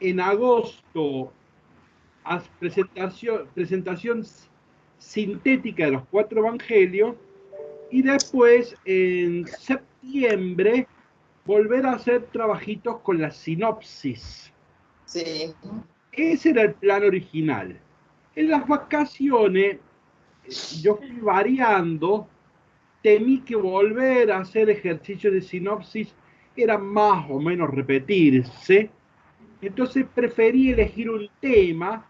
en agosto, presentación sintética de los 4 evangelios, y después en septiembre volver a hacer trabajitos con la sinopsis. Sí. Ese era el plan original. En las vacaciones yo fui variando, temí que volver a hacer ejercicio de sinopsis era más o menos repetirse, entonces preferí elegir un tema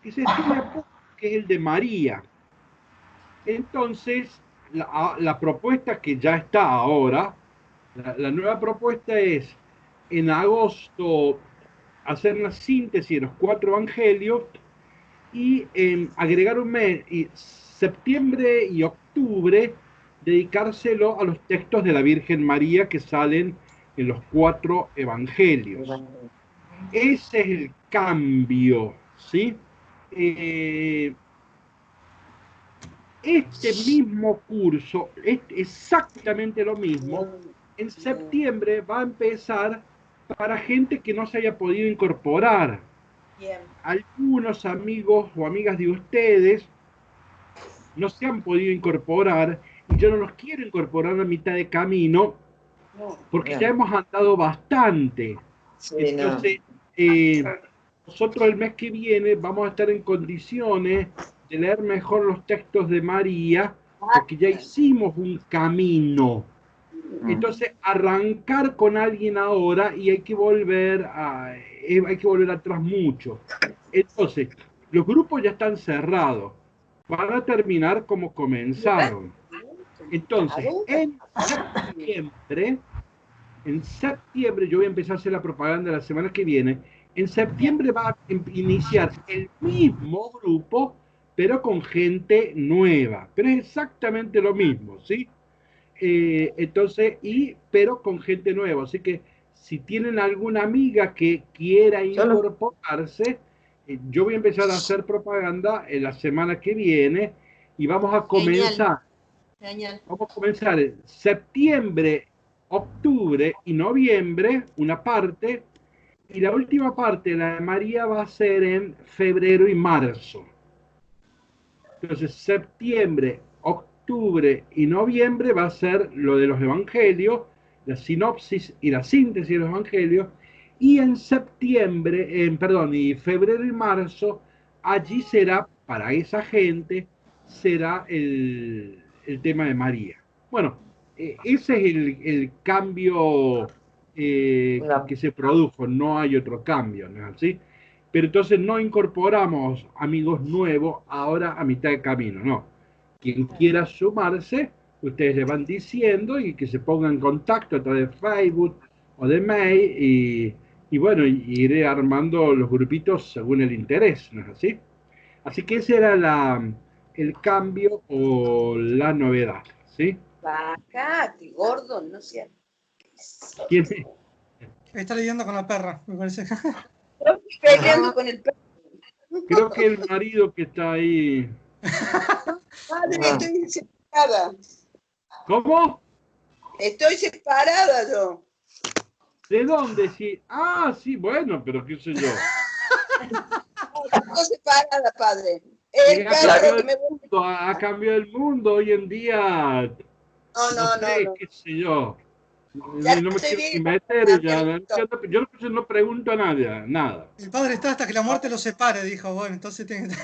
que se estudia poco, que es el de María. Entonces, la propuesta que ya está ahora, la nueva propuesta es en agosto hacer una síntesis de los 4 evangelios y agregar un mes, y septiembre y octubre, dedicárselo a los textos de la Virgen María que salen en los 4 evangelios. Ese es el cambio, ¿sí? Este mismo curso es exactamente lo mismo. En septiembre va a empezar para gente que no se haya podido incorporar. Bien. Algunos amigos o amigas de ustedes no se han podido incorporar y yo no los quiero incorporar a mitad de camino porque ya hemos andado bastante. Sí, Entonces, nosotros el mes que viene vamos a estar en condiciones de leer mejor los textos de María porque ya hicimos un camino. Entonces, arrancar con alguien ahora y hay que volver atrás mucho. Entonces, los grupos ya están cerrados. Van a terminar como comenzaron. Entonces, en septiembre, yo voy a empezar a hacer la propaganda la semana que viene. En septiembre va a iniciar el mismo grupo, pero con gente nueva. Pero es exactamente lo mismo, ¿sí? Entonces, pero con gente nueva. Así que si tienen alguna amiga que quiera incorporarse, yo voy a empezar a hacer propaganda en la semana que viene y vamos a comenzar. Genial. Vamos a comenzar en septiembre, octubre y noviembre, una parte, y la última parte, la de María, va a ser en febrero y marzo. Entonces, septiembre, octubre y noviembre va a ser lo de los evangelios, la sinopsis y la síntesis de los evangelios, y en septiembre, y febrero y marzo, allí será, para esa gente, será el tema de María. Bueno, ese es el cambio que se produjo, no hay otro cambio, ¿no es así? Pero entonces no incorporamos amigos nuevos ahora a mitad de camino, no. Quien quiera sumarse, ustedes le van diciendo y que se pongan en contacto a través de Facebook o de mail y bueno, iré armando los grupitos según el interés, ¿no es así? Así que ese era el cambio o la novedad, ¿sí? Bacate, gordo, no sé. ¿Quién es? Está lidiando con la perra, me parece. Estoy peleando con el perro. Creo que el marido que está ahí. Madre, estoy separada. ¿Cómo? Estoy separada yo. ¿De dónde? Sí. Ah, sí, bueno, pero qué sé yo. Estoy separada, padre. El perro que me ha cambiado el mundo hoy en día. No. Qué sé yo. Ya No me estoy quiero ni bien. meter ya. Yo no pregunto a nadie, nada. El padre está hasta que la muerte lo separe, dijo. Bueno, entonces tiene que...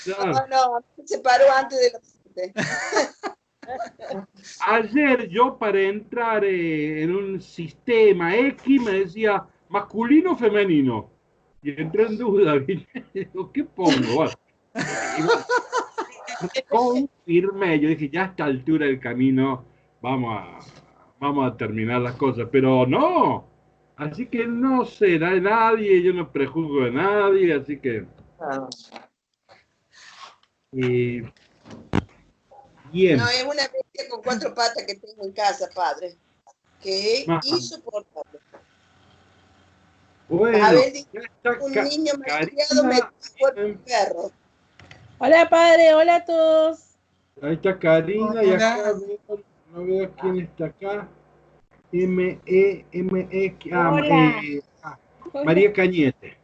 Claro. No, se separó antes de la muerte. Ayer yo para entrar en un sistema X me decía masculino o femenino. Y entré en duda, ¿viste? Digo, ¿qué pongo? Bueno, confirmé, yo dije, ya a esta altura del camino vamos a terminar las cosas, pero no, así que no será de nadie, yo no prejuzgo de nadie, así que... bien. No, es una bestia con 4 patas que tengo en casa, padre. Que es insoportable. Bueno, a ver, ya está un niño malcriado me por un perro. Hola, padre, hola a todos. Ahí está Karina y acá no veo quién está acá. María Cañete.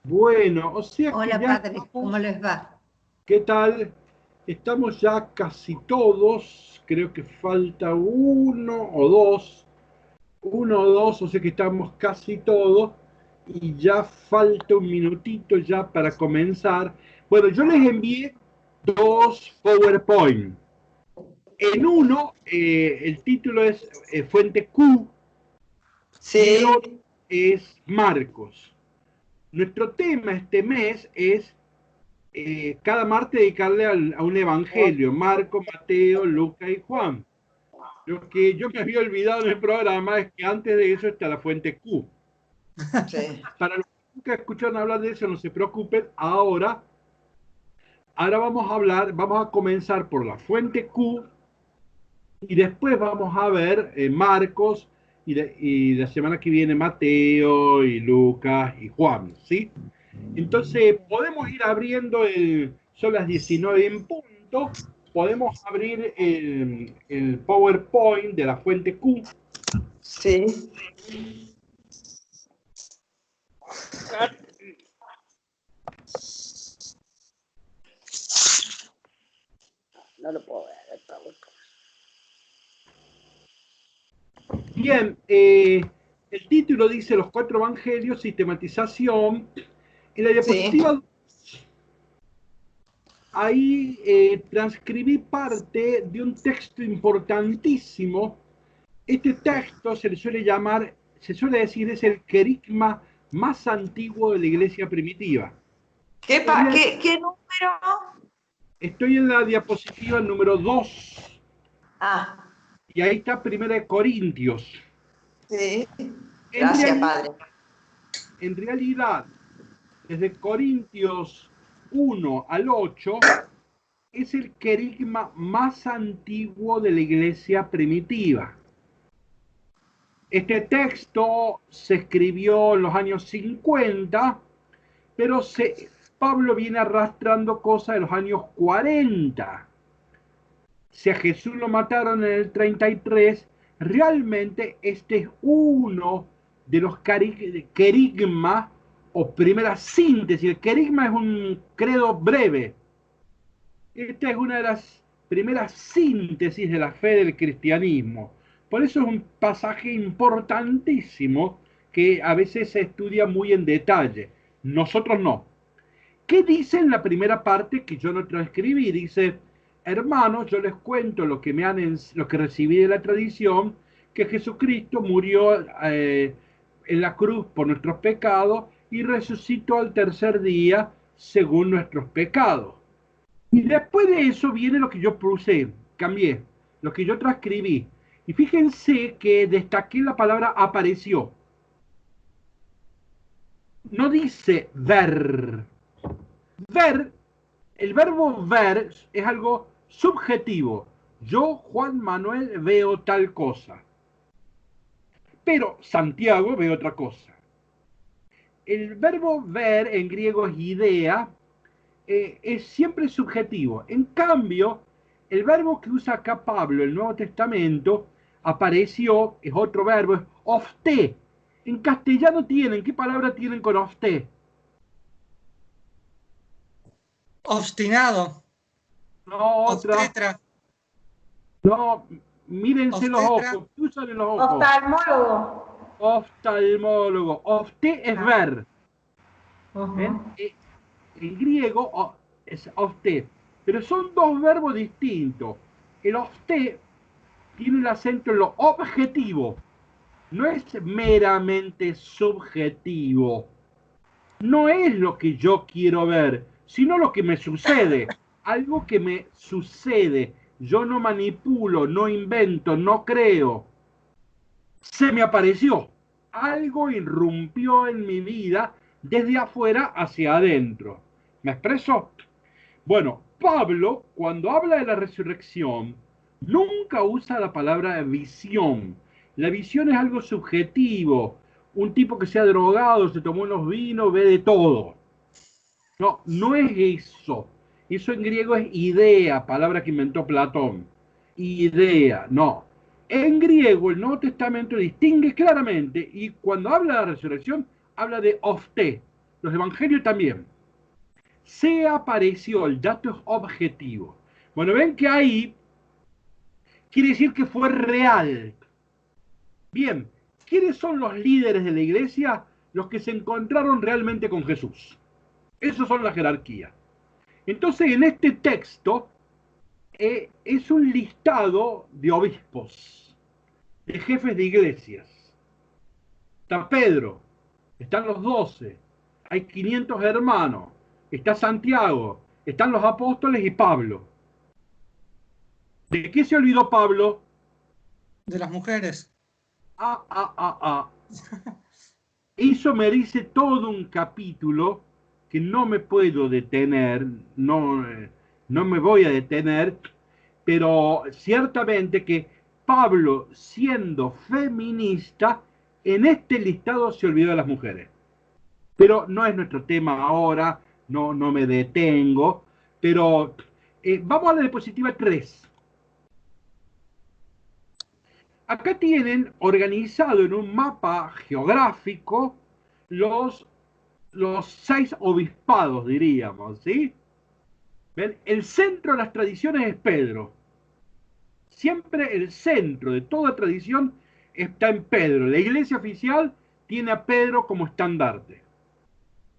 Bueno, o sea que Hola, ya padre, estamos, ¿cómo les va? ¿qué tal? Estamos ya casi todos, creo que falta uno o dos, o sea que estamos casi todos y ya falta un minutito ya para comenzar. Bueno, yo les envié dos PowerPoint. En uno, el título es Fuente Q y el Sí, otro es Marcos. Nuestro tema este mes es cada martes dedicarle a un evangelio, Marcos, Mateo, Lucas y Juan. Lo que yo me había olvidado en el programa es que antes de eso está la fuente Q. sí. Para los que nunca escucharon hablar de eso, no se preocupen. Ahora vamos a comenzar por la fuente Q y después vamos a ver Marcos y la semana que viene Mateo y Lucas y Juan, ¿sí? Entonces podemos ir abriendo son las 19 en punto, podemos abrir el PowerPoint de la fuente Q. Sí. No lo puedo ver. Bien, el título dice Los cuatro evangelios, sistematización. En la diapositiva Sí. ahí transcribí parte de un texto importantísimo. Este texto se le suele llamar, se suele decir, es el querigma más antiguo de la iglesia primitiva. ¿Qué número? Estoy en la diapositiva número 2 Ah, y ahí está Primera de Corintios. sí. En Gracias, realidad, padre. en realidad, desde Corintios 1 al 8, es el querigma más antiguo de la iglesia primitiva. Este texto se escribió en los años 50, pero Pablo viene arrastrando cosas de los años 40. Si a Jesús lo mataron en el 33, realmente este es uno de los querigmas o primera síntesis. El querigma es un credo breve. Esta es una de las primeras síntesis de la fe del cristianismo. Por eso es un pasaje importantísimo que a veces se estudia muy en detalle. Nosotros no. ¿Qué dice en la primera parte que yo no transcribí? Dice, hermanos, yo les cuento lo que recibí de la tradición, que Jesucristo murió en la cruz por nuestros pecados y resucitó al tercer día según nuestros pecados. Y después de eso viene lo que yo puse, cambié, lo que yo transcribí. Y fíjense que destaqué la palabra apareció. No dice ver. Ver, el verbo ver es algo subjetivo. Yo, Juan Manuel, veo tal cosa. Pero Santiago ve otra cosa. El verbo ver en griego es idea, es siempre subjetivo. En cambio, el verbo que usa acá Pablo, el Nuevo Testamento, apareció, es otro verbo, es ofte. En castellano tienen, ¿qué palabra tienen con ofte? Obstinado. No, otra. Obstetra. No, mírense los Obstetra. ojos, ¿qué usan en los ojos? Oftalmólogo. Oftalmólogo. Ofte es ver. ¿Ven? Ujú. En griego es ofte. Pero son dos verbos distintos. El ofte tiene el acento en lo objetivo. No es meramente subjetivo. No es lo que yo quiero ver, sino lo que me sucede. Algo que me sucede. Yo no manipulo, no invento, no creo. Se me apareció. Algo irrumpió en mi vida desde afuera hacia adentro. ¿Me expreso? Bueno, Pablo, cuando habla de la resurrección, nunca usa la palabra visión. La visión es algo subjetivo. Un tipo que se ha drogado, se tomó unos vinos, ve de todo. No, no es eso. Eso en griego es idea, palabra que inventó Platón. Idea, no. En griego el Nuevo Testamento distingue claramente y cuando habla de la resurrección, habla de ofté, los evangelios también. Se apareció, el dato es objetivo. Bueno, ven que ahí quiere decir que fue real. Bien, ¿quiénes son los líderes de la iglesia? Los que se encontraron realmente con Jesús. Esos son la jerarquía. Entonces, en este texto es un listado de obispos, de jefes de iglesias. Está Pedro, están los 12, hay 500 hermanos, está Santiago, están los apóstoles y Pablo. ¿De qué se olvidó Pablo? De las mujeres. Eso merece todo un capítulo que no me puedo detener, no me voy a detener, pero ciertamente que Pablo, siendo feminista, en este listado se olvidó de las mujeres. Pero no es nuestro tema ahora, no me detengo, pero vamos a la diapositiva 3. Acá tienen organizado en un mapa geográfico los 6 obispados, diríamos, ¿sí? ¿Ven? El centro de las tradiciones es Pedro. Siempre el centro de toda tradición está en Pedro. La iglesia oficial tiene a Pedro como estandarte.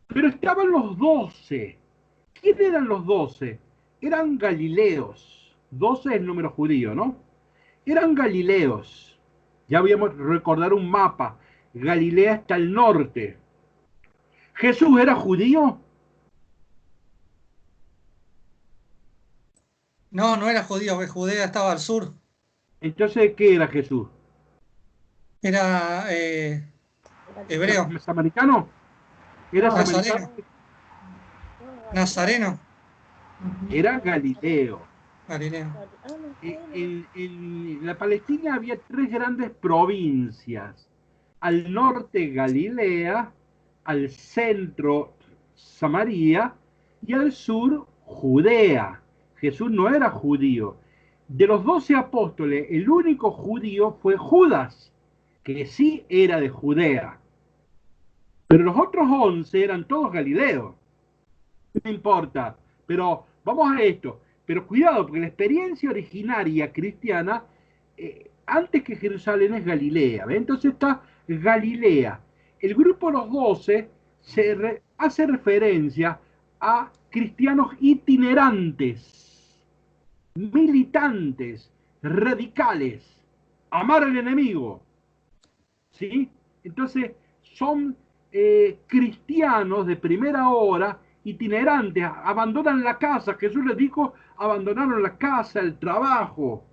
Pero estaban los 12. ¿Quién eran los 12? Eran galileos. 12 es el número judío, ¿no? Eran galileos. Ya habíamos recordar un mapa. Galilea está al norte. ¿Jesús era judío? No, no era judío, porque Judea estaba al sur. Entonces, ¿qué era Jesús? Era hebreo. ¿Samaritano? ¿Era Nazareno. samaritano? Nazareno. Era Galileo. Galileo. En la Palestina había 3 grandes provincias. Al norte Galilea, al centro Samaria y al sur Judea. Jesús no era judío. De los 12 apóstoles, el único judío fue Judas, que sí era de Judea. Pero los otros 11 eran todos galileos. No importa, pero vamos a esto. Pero cuidado, porque la experiencia originaria cristiana, antes que Jerusalén, es Galilea. ¿Ve? Entonces está Galilea. El grupo de los 12 hace referencia a cristianos itinerantes, militantes, radicales, amar al enemigo. ¿Sí? Entonces son cristianos de primera hora, itinerantes, abandonan la casa. Jesús les dijo, abandonaron la casa, el trabajo,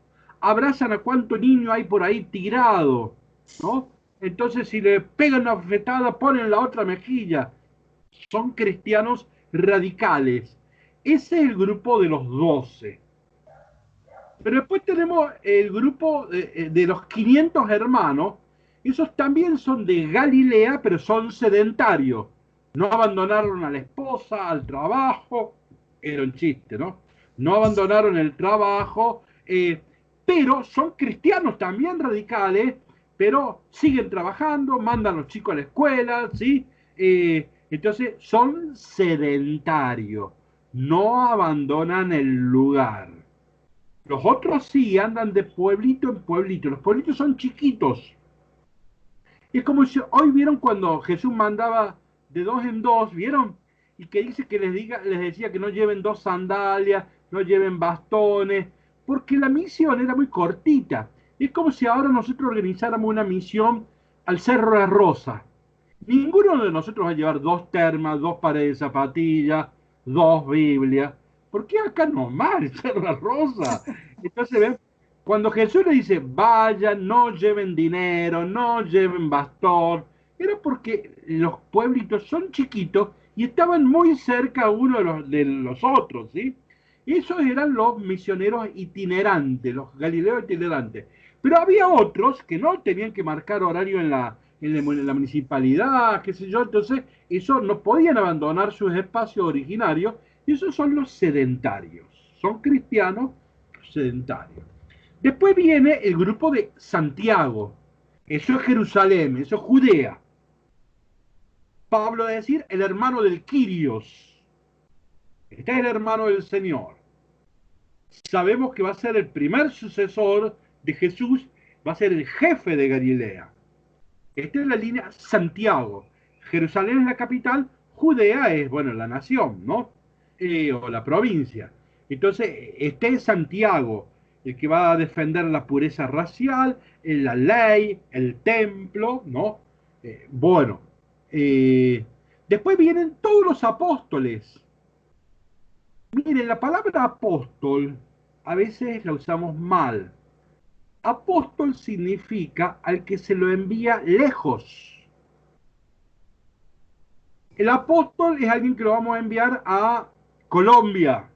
abrazan a cuánto niño hay por ahí tirado, ¿no? Entonces si le pegan una bofetada, ponen la otra mejilla. Son cristianos radicales. Ese es el grupo de los 12. Pero después tenemos el grupo de los 500 hermanos. Esos también son de Galilea, pero son sedentarios. No abandonaron a la esposa, al trabajo. Era un chiste, ¿no? No abandonaron el trabajo, pero son cristianos también radicales, pero siguen trabajando, mandan a los chicos a la escuela, ¿sí? Entonces son sedentarios, no abandonan el lugar. Los otros sí andan de pueblito en pueblito. Los pueblitos son chiquitos. Es como si hoy vieron cuando Jesús mandaba de 2 en 2, ¿vieron? Y que dice que les decía que no lleven 2 sandalias, no lleven bastones, porque la misión era muy cortita. Es como si ahora nosotros organizáramos una misión al Cerro de la Rosa. Ninguno de nosotros va a llevar 2 termas, 2 pares de zapatillas, 2 Biblias. ¿Por qué acá nomás el Cerro de la Rosa? Entonces, ¿ven? Cuando Jesús le dice, vayan, no lleven dinero, no lleven bastón, era porque los pueblitos son chiquitos y estaban muy cerca uno de los otros, ¿sí? Esos eran los misioneros itinerantes, los galileos itinerantes. Pero había otros que no tenían que marcar horario en la municipalidad, qué sé yo, entonces esos no podían abandonar sus espacios originarios, y esos son los sedentarios, son cristianos sedentarios. Después viene el grupo de Santiago, eso es Jerusalén, eso es Judea. Pablo es decir, el hermano del Kyrios. Este es el hermano del Señor. Sabemos que va a ser el primer sucesor de Jesús, va a ser el jefe de Galilea. Esta es la línea Santiago. Jerusalén es la capital, Judea es, bueno, la nación, ¿no? O la provincia. Entonces, este es Santiago, el que va a defender la pureza racial, la ley, el templo, ¿no? Bueno, después vienen todos los apóstoles. Miren, la palabra apóstol a veces la usamos mal. Apóstol significa al que se lo envía lejos. El apóstol es alguien que lo vamos a enviar a Colombia,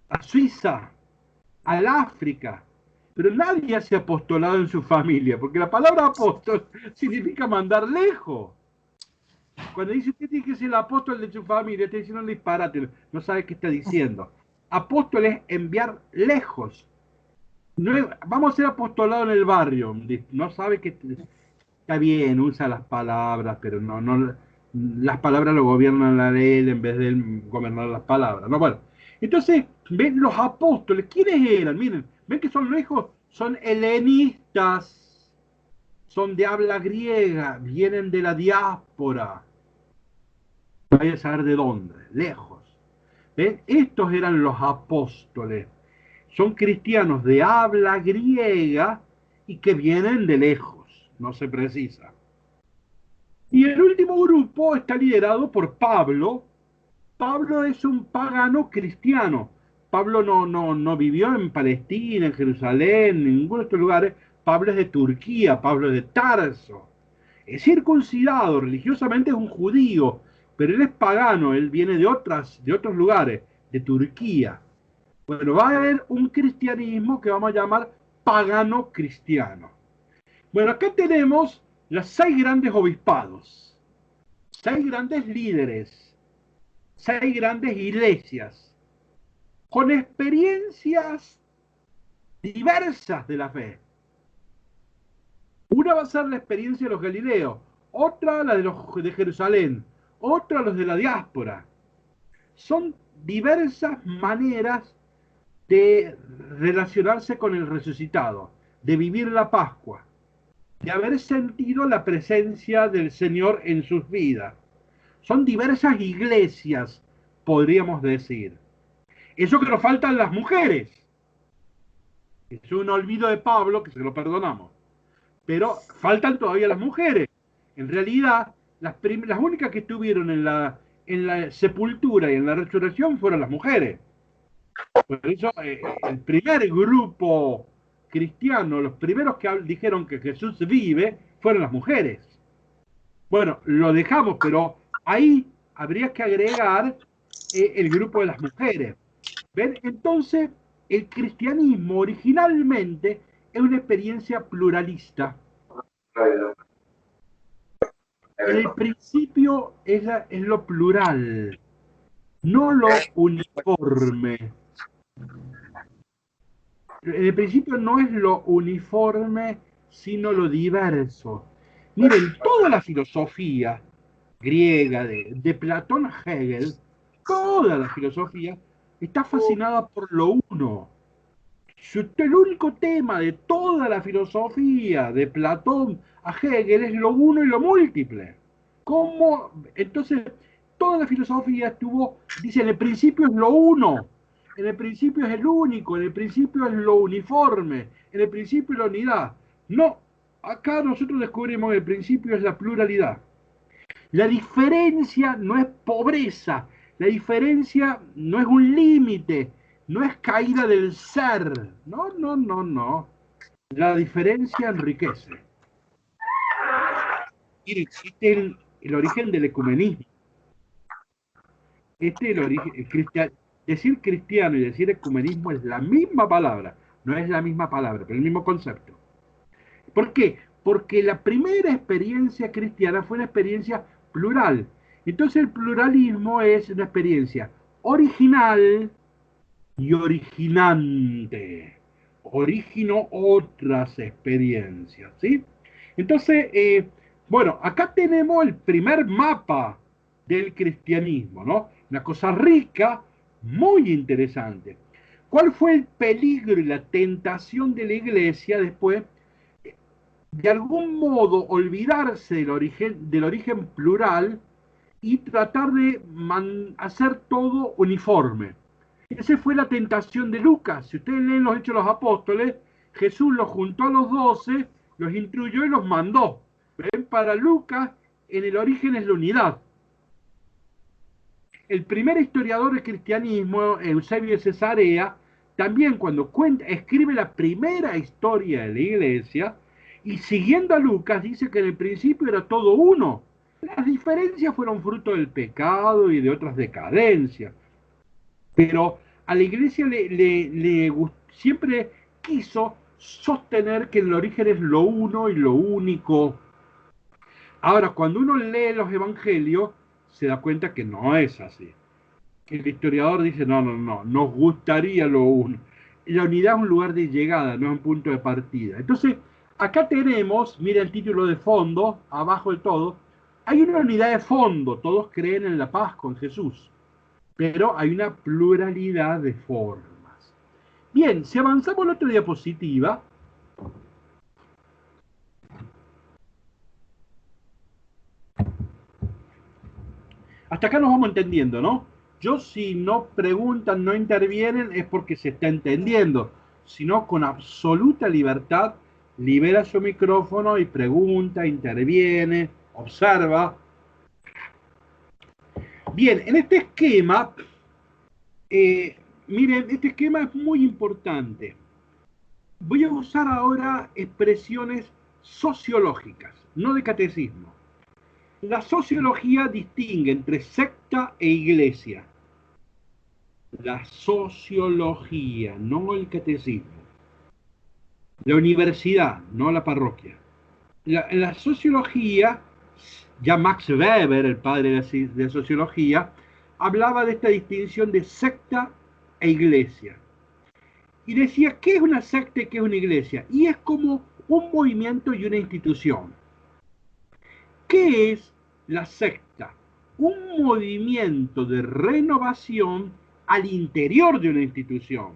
a Suiza, al África. Pero nadie hace apostolado en su familia, porque la palabra apóstol significa mandar lejos. Cuando dice usted tiene que ser el apóstol de su familia, está diciendo un disparate, no sabe qué está diciendo. Apóstol es enviar lejos. No es, vamos a hacer apostolado en el barrio. No sabe que está bien, usa las palabras, pero no las palabras lo gobiernan a él en vez de él gobernar las palabras. No, bueno. Entonces, ven los apóstoles, ¿quiénes eran? Miren, ven que son lejos, son helenistas, son de habla griega, vienen de la diáspora. Vaya a saber de dónde, lejos. ¿Ven? Estos eran los apóstoles. Son cristianos de habla griega y que vienen de lejos, no se precisa. Y el último grupo está liderado por Pablo. Pablo es un pagano cristiano. Pablo no vivió en Palestina, en Jerusalén, en ninguno de estos lugares. Pablo es de Turquía, Pablo es de Tarso. Es circuncidado, religiosamente es un judío, pero él es pagano, él viene de otros lugares, de Turquía. Bueno, va a haber un cristianismo que vamos a llamar pagano cristiano. Bueno, acá tenemos los 6 grandes obispados, 6 grandes líderes, 6 grandes iglesias, con experiencias diversas de la fe. Una va a ser la experiencia de los galileos, otra la de los de Jerusalén, otra los de la diáspora. Son diversas maneras de relacionarse con el resucitado, de vivir la Pascua, de haber sentido la presencia del Señor en sus vidas. Son diversas iglesias, podríamos decir. Eso que nos faltan las mujeres. Es un olvido de Pablo, que se lo perdonamos. Pero faltan todavía las mujeres. En realidad, las únicas que estuvieron en la sepultura y en la resurrección fueron las mujeres. Por eso, el primer grupo cristiano, los primeros que dijeron que Jesús vive, fueron las mujeres. Bueno, lo dejamos, pero ahí habría que agregar el grupo de las mujeres. ¿Ven? Entonces, el cristianismo originalmente es una experiencia pluralista. En el principio es lo plural, no lo uniforme. En el principio no es lo uniforme, sino lo diverso. Miren, toda la filosofía griega, de Platón a Hegel, toda la filosofía está fascinada por lo uno. El único tema de toda la filosofía, de Platón a Hegel, es lo uno y lo múltiple. ¿Cómo? Entonces, toda la filosofía dice, en el principio es lo uno, en el principio es el único, en el principio es lo uniforme, en el principio es la unidad. No, acá nosotros descubrimos que el principio es la pluralidad. La diferencia no es pobreza, la diferencia no es un límite, no es caída del ser. No. La diferencia enriquece. Miren, este es el origen del ecumenismo. Este es el origen. Decir cristiano y decir ecumenismo es la misma palabra. No es la misma palabra, pero el mismo concepto. ¿Por qué? Porque la primera experiencia cristiana fue una experiencia plural. Entonces el pluralismo es una experiencia original y originante. Origino otras experiencias, ¿sí? Entonces, Bueno, acá tenemos el primer mapa del cristianismo, ¿no? Una cosa rica, muy interesante. ¿Cuál fue el peligro y la tentación de la iglesia después? De algún modo olvidarse del origen plural y tratar de hacer todo uniforme. Esa fue la tentación de Lucas. Si ustedes leen los Hechos de los Apóstoles, Jesús los juntó a los 12, los instruyó y los mandó. ¿Ven? Para Lucas, en el origen es la unidad. El primer historiador del cristianismo, Eusebio de Cesarea, también cuando escribe la primera historia de la iglesia, y siguiendo a Lucas, dice que en el principio era todo uno. Las diferencias fueron fruto del pecado y de otras decadencias. Pero a la iglesia siempre quiso sostener que el origen es lo uno y lo único. Ahora, cuando uno lee los evangelios, se da cuenta que no es así. El historiador dice, no, nos gustaría lo uno. La unidad es un lugar de llegada, no es un punto de partida. Entonces, acá tenemos, mira el título de fondo, abajo de todo, hay una unidad de fondo, todos creen en la paz con Jesús, pero hay una pluralidad de formas. Bien, si avanzamos a la otra diapositiva, hasta acá nos vamos entendiendo, ¿no? Yo si no preguntan, no intervienen, es porque se está entendiendo. Si no, con absoluta libertad, libera su micrófono y pregunta, interviene, observa. Bien, en este esquema, miren, este esquema es muy importante. Voy a usar ahora expresiones sociológicas, no de catecismo. La sociología distingue entre secta e iglesia. La sociología, no el catecismo. La universidad, no la parroquia. La sociología, ya Max Weber, el padre de sociología, hablaba de esta distinción de secta e iglesia. Y decía, ¿qué es una secta y qué es una iglesia? Y es como un movimiento y una institución. ¿Qué es la secta? Un movimiento de renovación al interior de una institución.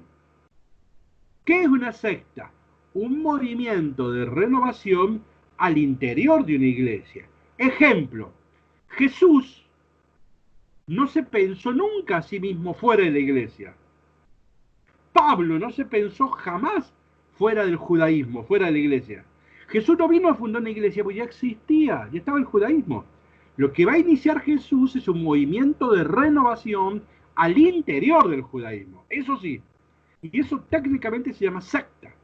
¿Qué es una secta? Un movimiento de renovación al interior de una iglesia. Ejemplo, Jesús no se pensó nunca a sí mismo fuera de la iglesia. Pablo no se pensó jamás fuera del judaísmo, fuera de la iglesia. Jesús no vino a fundar una iglesia, porque ya existía, ya estaba el judaísmo. Lo que va a iniciar Jesús es un movimiento de renovación al interior del judaísmo. Eso sí, y eso técnicamente se llama secta.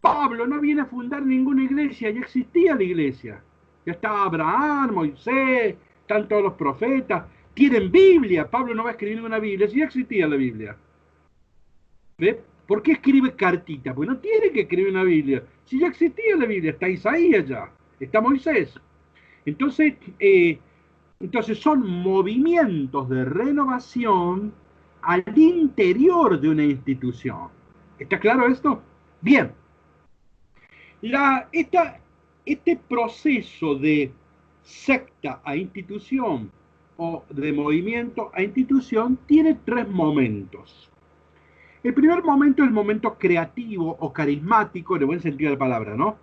Pablo no viene a fundar ninguna iglesia, ya existía la iglesia. Ya estaba Abraham, Moisés, están todos los profetas, tienen Biblia. Pablo no va a escribir ninguna Biblia, si ya existía la Biblia. ¿Ve? ¿Por qué escribe cartita? Pues no tiene que escribir una Biblia. Si ya existía la Biblia, está Isaías ya, está Moisés. Entonces son movimientos de renovación al interior de una institución. ¿Está claro esto? Bien. Este proceso de secta a institución o de movimiento a institución tiene tres momentos. El primer momento es el momento creativo o carismático, en el buen sentido de la palabra, ¿no?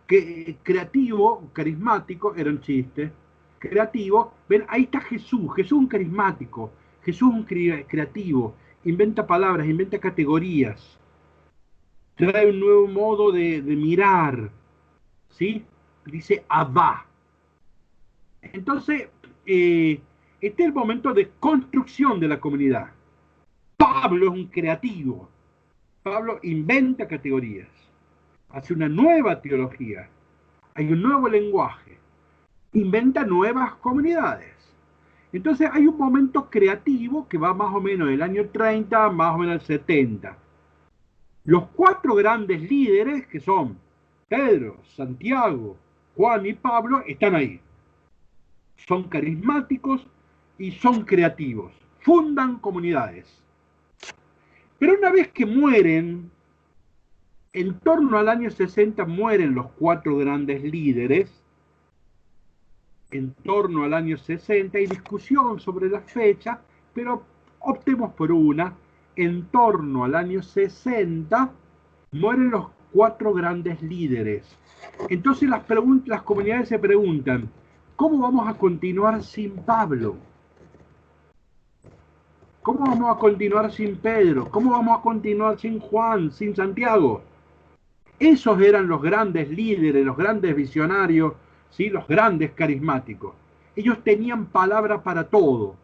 Creativo, carismático, era un chiste. Creativo, ven, ahí está Jesús. Jesús un carismático, Jesús un creativo, inventa palabras, inventa categorías, trae un nuevo modo de mirar, ¿sí? Dice Abba. Entonces, este es el momento de construcción de la comunidad. Pablo es un creativo. Pablo inventa categorías, hace una nueva teología, hay un nuevo lenguaje, inventa nuevas comunidades. Entonces hay un momento creativo que va más o menos del año 30, más o menos el 70. Los cuatro grandes líderes, que son Pedro, Santiago, Juan y Pablo, están ahí. Son carismáticos y son creativos. Fundan comunidades. Pero una vez que mueren, en torno al año 60 mueren los cuatro grandes líderes, en torno al año 60, hay discusión sobre la fecha, pero optemos por una, en torno al año 60, mueren los 4 grandes líderes. Entonces las comunidades se preguntan, ¿cómo vamos a continuar sin Pablo? ¿Cómo vamos a continuar sin Pedro? ¿Cómo vamos a continuar sin Juan, sin Santiago? Esos eran los grandes líderes, los grandes visionarios, ¿sí? Los grandes carismáticos. Ellos tenían palabra para todo.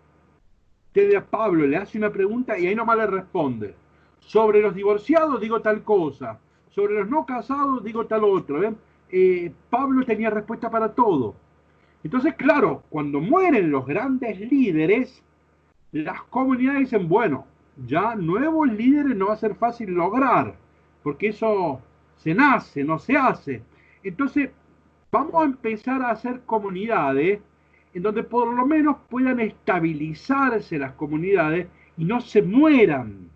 Usted a Pablo le hace una pregunta y ahí nomás le responde. Sobre los divorciados digo tal cosa. Sobre los no casados digo tal otra. Pablo tenía respuesta para todo. Entonces, claro, cuando mueren los grandes líderes, las comunidades dicen, bueno, ya nuevos líderes no va a ser fácil lograr, porque eso se nace, no se hace. Entonces, vamos a empezar a hacer comunidades en donde por lo menos puedan estabilizarse las comunidades y no se mueran.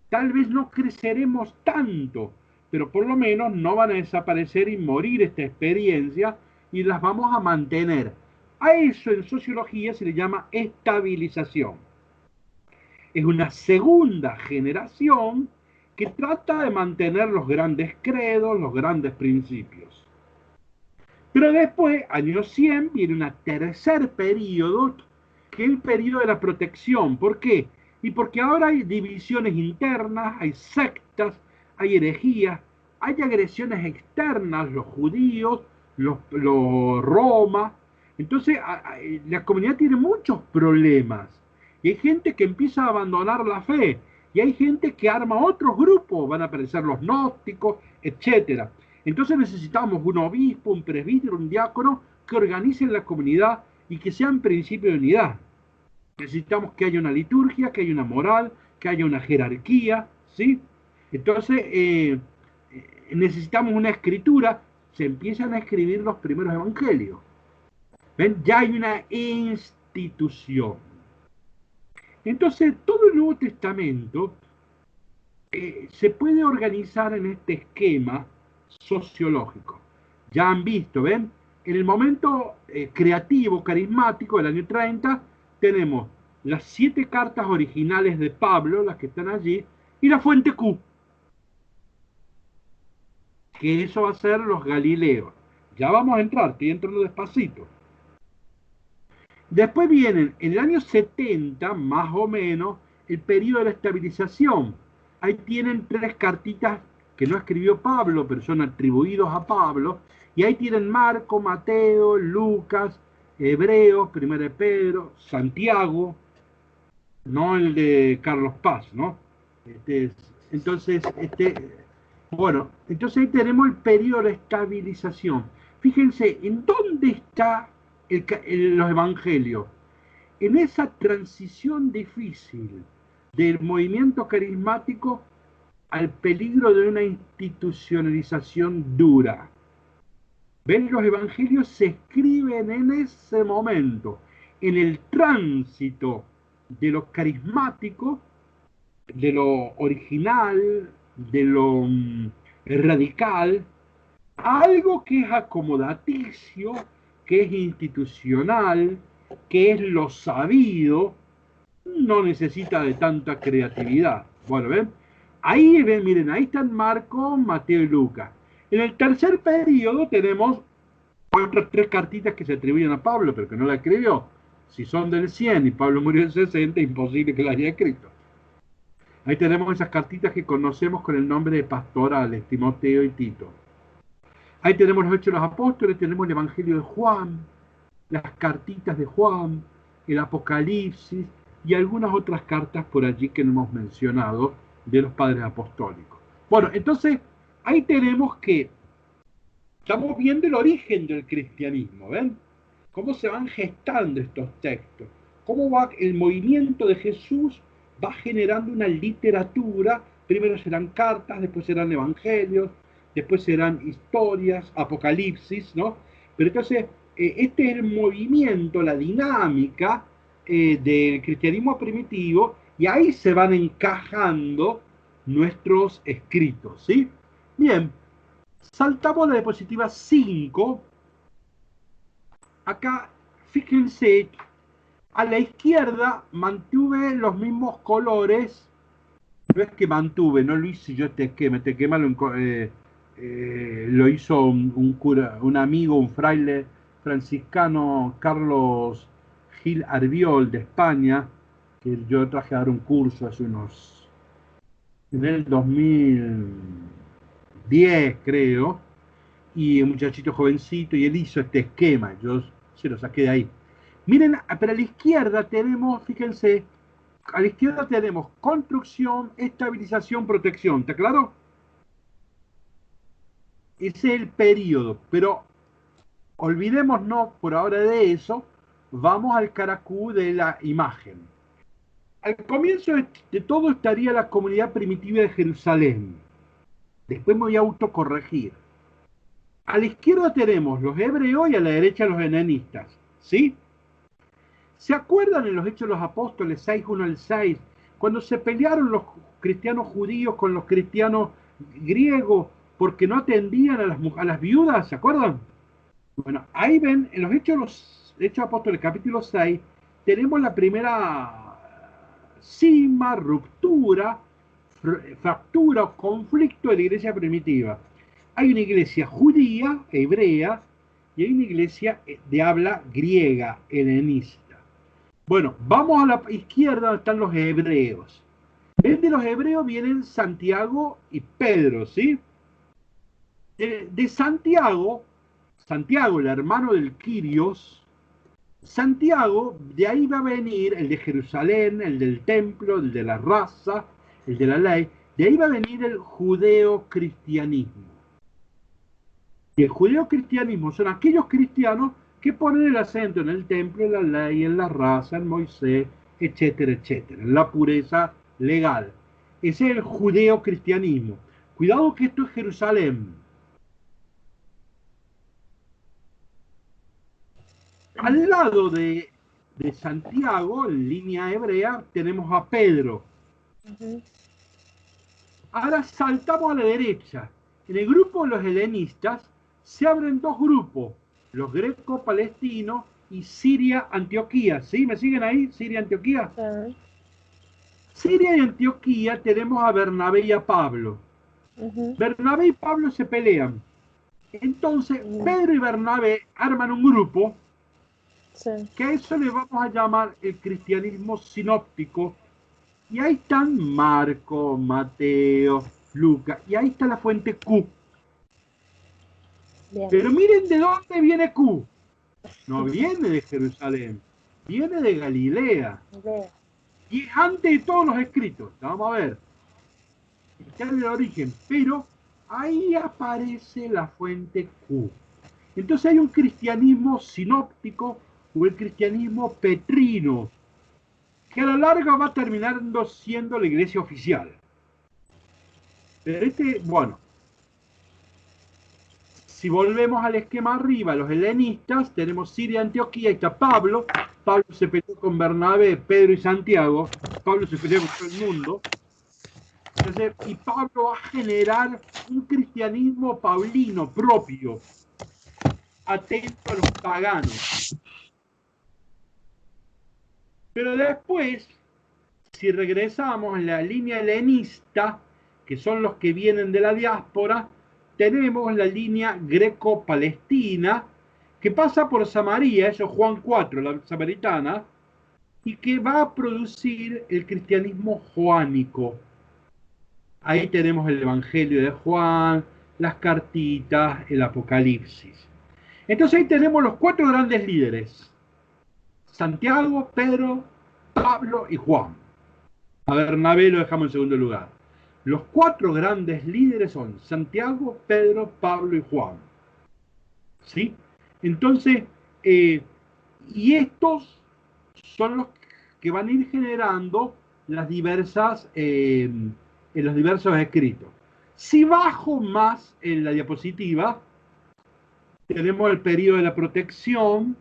Tal vez no creceremos tanto, pero por lo menos no van a desaparecer y morir esta experiencia y las vamos a mantener. A eso en sociología se le llama estabilización. Es una segunda generación que trata de mantener los grandes credos, los grandes principios. Pero después, años 100, viene un tercer periodo, que es el periodo de la protección. ¿Por qué? Y porque ahora hay divisiones internas, hay sectas, hay herejías, hay agresiones externas, los judíos, los Roma. Entonces, la comunidad tiene muchos problemas. Y hay gente que empieza a abandonar la fe. Y hay gente que arma otros grupos. Van a aparecer los gnósticos, etc. Entonces necesitamos un obispo, un presbítero, un diácono que organicen la comunidad y que sean principio de unidad. Necesitamos que haya una liturgia, que haya una moral, que haya una jerarquía, ¿sí? Entonces necesitamos una escritura. Se empiezan a escribir los primeros evangelios. ¿Ven? Ya hay una institución. Entonces, todo el Nuevo Testamento se puede organizar en este esquema sociológico. Ya han visto, ¿ven? En el momento creativo, carismático del año 30, tenemos las 7 cartas originales de Pablo, las que están allí, y la fuente Q, que eso va a ser los Galileos. Ya vamos a entrar, estoy entrando despacito. Después vienen, en el año 70, más o menos, el periodo de la estabilización. Ahí tienen 3 cartitas que no escribió Pablo, pero son atribuidos a Pablo. Y ahí tienen Marco, Mateo, Lucas, Hebreos, 1 de Pedro, Santiago, no el de Carlos Paz, ¿no? Entonces ahí tenemos el periodo de estabilización. Fíjense, ¿en dónde está los evangelios? En esa transición difícil del movimiento carismático al peligro de una institucionalización dura. ¿Ven? Los evangelios se escriben en ese momento, en el tránsito de lo carismático, de lo original, de lo radical, a algo que es acomodaticio, que es institucional, que es lo sabido, no necesita de tanta creatividad. Bueno, ¿ven? Ahí ven, miren, ahí están Marco, Mateo y Lucas. En el tercer periodo tenemos otras 3 cartitas que se atribuyen a Pablo, pero que no la escribió. Si son del 100 y Pablo murió en 60, imposible que la haya escrito. Ahí tenemos esas cartitas que conocemos con el nombre de pastorales, Timoteo y Tito. Ahí tenemos los Hechos de los Apóstoles, tenemos el Evangelio de Juan, las cartitas de Juan, el Apocalipsis y algunas otras cartas por allí que no hemos mencionado de los padres apostólicos. Bueno, entonces ahí tenemos que estamos viendo el origen del cristianismo, ¿ven? Cómo se van gestando estos textos, cómo va el movimiento de Jesús, va generando una literatura, primero serán cartas, después serán evangelios, después serán historias, apocalipsis, ¿no? Pero entonces, este es el movimiento, la dinámica del cristianismo primitivo, y ahí se van encajando nuestros escritos, ¿sí? Bien, saltamos a la diapositiva 5. Acá fíjense, a la izquierda mantuve los mismos colores. No es que mantuve, no lo hice yo este esquema. Este esquema lo hizo un cura, un amigo, un fraile franciscano, Carlos Gil Arbiol, de España, que yo traje a dar un curso en el 2010, creo, y un muchachito jovencito, y él hizo este esquema, yo se lo saqué de ahí. Miren, pero a la izquierda tenemos, fíjense, a la izquierda tenemos construcción, estabilización, protección, ¿está claro? Ese es el periodo, pero olvidémonos por ahora de eso, vamos al caracú de la imagen. Al comienzo de todo estaría la comunidad primitiva de Jerusalén. Después me voy a autocorregir. A la izquierda tenemos los hebreos y a la derecha los helenistas, ¿sí? ¿Se acuerdan en los Hechos de los Apóstoles 6:1 al 6, cuando se pelearon los cristianos judíos con los cristianos griegos porque no atendían a las viudas? ¿Se acuerdan? Bueno, ahí ven, en los Hechos de los Apóstoles capítulo 6, tenemos la primera cisma, ruptura, fractura o conflicto de la iglesia primitiva. Hay una iglesia judía, hebrea, y hay una iglesia de habla griega, helenista. Bueno, vamos a la izquierda donde están los hebreos. De los hebreos vienen Santiago y Pedro, ¿sí? De Santiago, el hermano del Quirios, Santiago, de ahí va a venir el de Jerusalén, el del templo, el de la raza, el de la ley, de ahí va a venir el judeocristianismo. Y el judeocristianismo son aquellos cristianos que ponen el acento en el templo, en la ley, en la raza, en Moisés, etcétera, etcétera, en la pureza legal. Ese es el judeocristianismo. Cuidado que esto es Jerusalén. Al lado de Santiago, en línea hebrea, tenemos a Pedro. Ahora saltamos a la derecha. En el grupo de los helenistas se abren dos grupos, los greco-palestinos y Siria-Antioquía. ¿Sí? ¿Me siguen ahí? Siria-Antioquía. Siria y Antioquía tenemos a Bernabé y a Pablo. Bernabé y Pablo se pelean. Entonces, Pedro y Bernabé arman un grupo que a eso le vamos a llamar el cristianismo sinóptico. Y ahí están Marco, Mateo, Lucas, y ahí está la fuente Q. Bien. Pero miren de dónde viene Q. No viene de Jerusalén, viene de Galilea. Bien. Y es antes de todos los escritos. Vamos a ver. Está en el origen, pero ahí aparece la fuente Q. Entonces hay un cristianismo sinóptico o el cristianismo petrino, que a la larga va terminando siendo la iglesia oficial. Pero bueno, si volvemos al esquema arriba, los helenistas, tenemos Siria, Antioquía, ahí está Pablo. Pablo se peleó con Bernabé, Pedro y Santiago. Pablo se peleó con todo el mundo. Entonces, y Pablo va a generar un cristianismo paulino propio, atento a los paganos. Pero después, si regresamos en la línea helenista, que son los que vienen de la diáspora, tenemos la línea greco-palestina, que pasa por Samaria, eso es Juan 4, la samaritana, y que va a producir el cristianismo joánico. Ahí tenemos el Evangelio de Juan, las cartitas, el Apocalipsis. Entonces ahí tenemos los cuatro grandes líderes: Santiago, Pedro, Pablo y Juan. A Bernabé lo dejamos en segundo lugar. Los cuatro grandes líderes son Santiago, Pedro, Pablo y Juan. ¿Sí? Entonces, y estos son los que van a ir generando las diversas, en los diversos escritos. Si bajo más en la diapositiva, tenemos el periodo de la protección,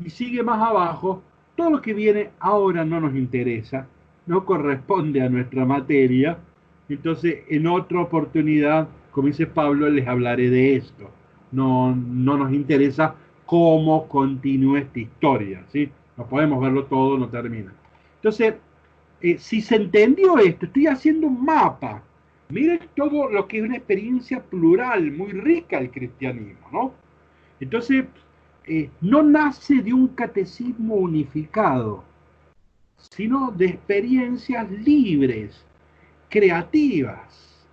y sigue más abajo, todo lo que viene ahora no nos interesa, no corresponde a nuestra materia. Entonces, en otra oportunidad, como dice Pablo, les hablaré de esto. No nos interesa cómo continúa esta historia, ¿sí? No podemos verlo todo, no termina. Entonces, si se entendió esto, estoy haciendo un mapa. Miren todo lo que es una experiencia plural, muy rica el cristianismo, ¿no? Entonces, no nace de un catecismo unificado, sino de experiencias libres, creativas.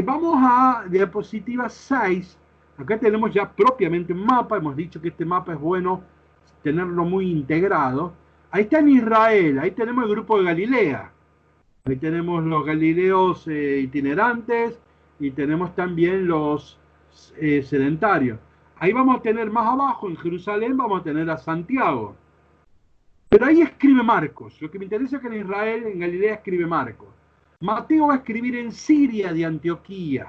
Vamos a diapositiva 6. Acá tenemos ya propiamente un mapa. Hemos dicho que este mapa es bueno tenerlo muy integrado. Ahí está en Israel, ahí tenemos el grupo de Galilea. Ahí tenemos los galileos itinerantes y tenemos también los sedentarios. Ahí vamos a tener más abajo, en Jerusalén, vamos a tener a Santiago. Pero ahí escribe Marcos. Lo que me interesa es que en Israel, en Galilea, escribe Marcos. Mateo va a escribir en Siria de Antioquía.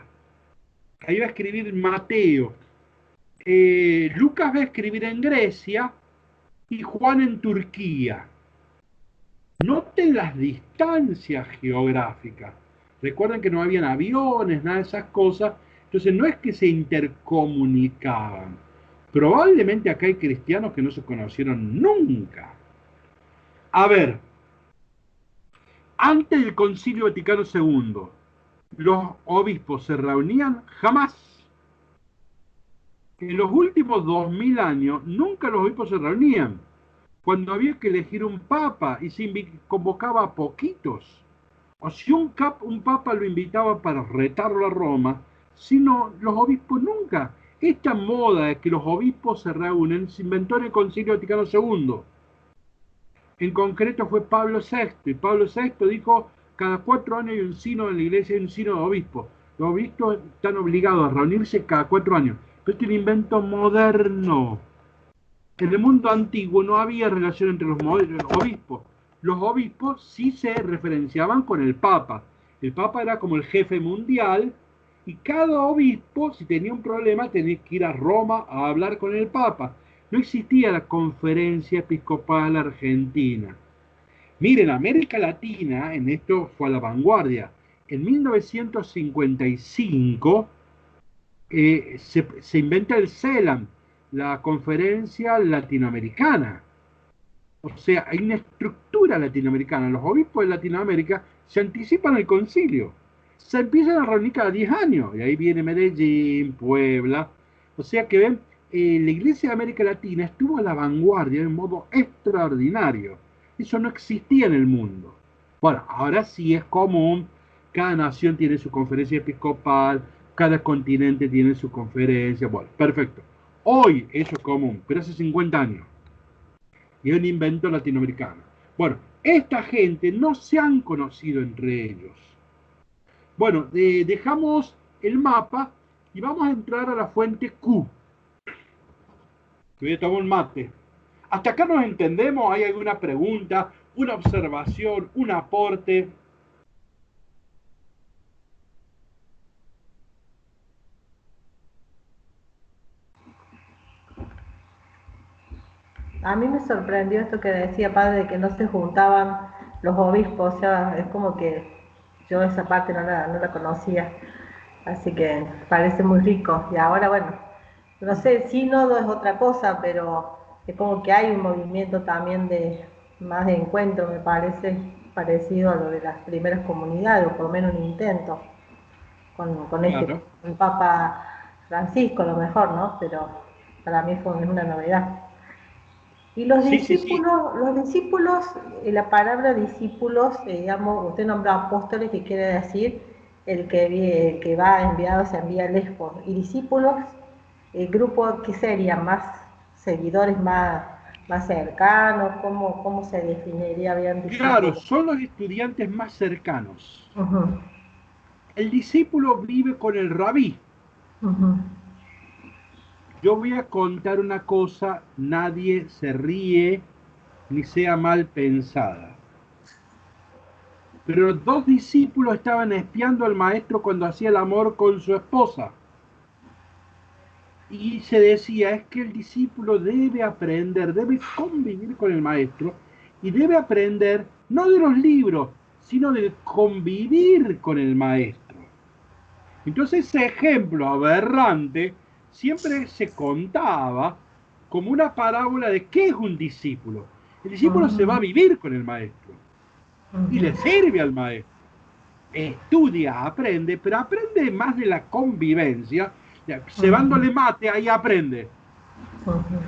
Ahí va a escribir Mateo. Lucas va a escribir en Grecia y Juan en Turquía. Noten las distancias geográficas. Recuerden que no habían aviones, nada de esas cosas. Entonces no es que se intercomunicaban. Probablemente acá hay cristianos que no se conocieron nunca. A ver, antes del Concilio Vaticano II, ¿los obispos se reunían? Jamás. En los últimos 2000 años, nunca los obispos se reunían. Cuando había que elegir un papa y se convocaba a poquitos. O si un papa lo invitaba para retarlo a Roma, sino los obispos nunca. Esta moda de que los obispos se reúnen se inventó en el Concilio Vaticano II. En concreto fue Pablo VI, y Pablo VI dijo, cada 4 años hay un sínodo en la iglesia, hay un sínodo de obispos. Los obispos están obligados a reunirse cada 4 años. Pero este es un invento moderno. En el mundo antiguo no había relación entre los obispos. Los obispos sí se referenciaban con el Papa. El Papa era como el jefe mundial, y cada obispo, si tenía un problema, tenía que ir a Roma a hablar con el Papa. No existía la Conferencia Episcopal Argentina. Miren, América Latina en esto fue a la vanguardia. En 1955 se inventa el CELAM, la Conferencia Latinoamericana. O sea, hay una estructura latinoamericana. Los obispos de Latinoamérica se anticipan al concilio. Se empiezan a reunir cada 10 años. Y ahí viene Medellín, Puebla. O sea que ven, la Iglesia de América Latina estuvo a la vanguardia de un modo extraordinario. Eso no existía en el mundo. Bueno, ahora sí es común. Cada nación tiene su conferencia episcopal. Cada continente tiene su conferencia. Bueno, perfecto. Hoy eso es común, pero hace 50 años. Y es un invento latinoamericano. Bueno, esta gente no se han conocido entre ellos. Bueno, dejamos el mapa y vamos a entrar a la fuente Q. Voy a tomar un mate. ¿Hasta acá nos entendemos? ¿Hay alguna pregunta, una observación, un aporte? A mí me sorprendió esto que decía padre, de que no se juntaban los obispos, o sea, es como que yo esa parte no la conocía, así que parece muy rico. Y ahora, bueno, no sé, sínodo es otra cosa, pero es como que hay un movimiento también de más de encuentro, me parece, parecido a lo de las primeras comunidades, o por lo menos un intento, con Claro. el Papa Francisco a lo mejor, ¿no? Pero para mí fue una novedad. Y los Sí, discípulos, la palabra discípulos, digamos, usted nombra apóstoles, que quiere decir el que va enviado, se envía lejos. Y discípulos, el grupo que sería más seguidores, más cercanos, ¿cómo se definiría bien claro, discípulos? son los estudiantes más cercanos. Uh-huh, El discípulo vive con el rabí. uh-huh. Yo voy a contar una cosa, nadie se ríe ni sea mal pensada. Pero los 2 discípulos estaban espiando al maestro cuando hacía el amor con su esposa. Y se decía, es que el discípulo debe aprender, debe convivir con el maestro y debe aprender no de los libros, sino de convivir con el maestro. Entonces ese ejemplo aberrante siempre se contaba como una parábola de qué es un discípulo. El discípulo se va a vivir con el maestro y le sirve al maestro. Estudia, aprende, pero aprende más de la convivencia. Cebándole mate, ahí aprende.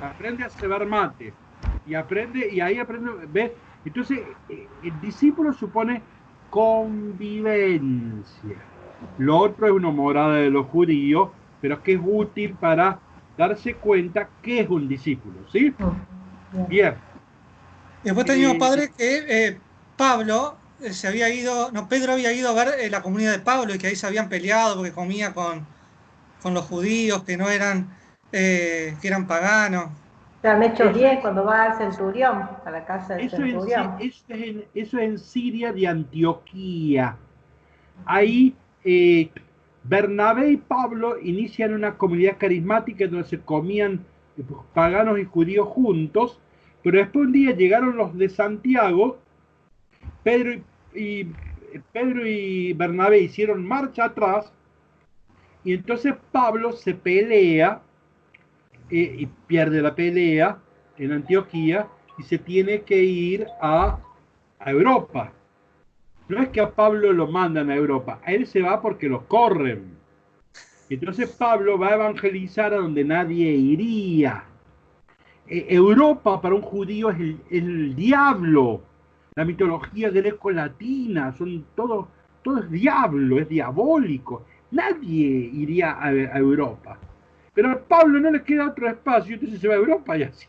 Aprende a cebar mate. Y aprende, y ahí aprende, ¿ves? Entonces, el discípulo supone convivencia. Lo otro es una morada de los judíos, pero que es útil para darse cuenta que es un discípulo, ¿sí? Bien. Después teníamos, padre, que Pablo se había ido, no, Pedro había ido a ver la comunidad de Pablo y que ahí se habían peleado porque comía con los judíos que no eran, que eran paganos. Están hechos 10 cuando va al centurión, a la casa del centurión. Eso en Siria de Antioquía. Ahí Bernabé y Pablo inician una comunidad carismática donde se comían paganos y judíos juntos, pero después un día llegaron los de Santiago, Pedro y Bernabé hicieron marcha atrás, y entonces Pablo se pelea y pierde la pelea en Antioquía y se tiene que ir a Europa. No es que a Pablo lo mandan a Europa, a él se va porque lo corren. Entonces Pablo va a evangelizar a donde nadie iría. Europa para un judío es el diablo. La mitología greco-latina, todo es diablo, es diabólico. Nadie iría a Europa. Pero a Pablo no le queda otro espacio, entonces se va a Europa y así.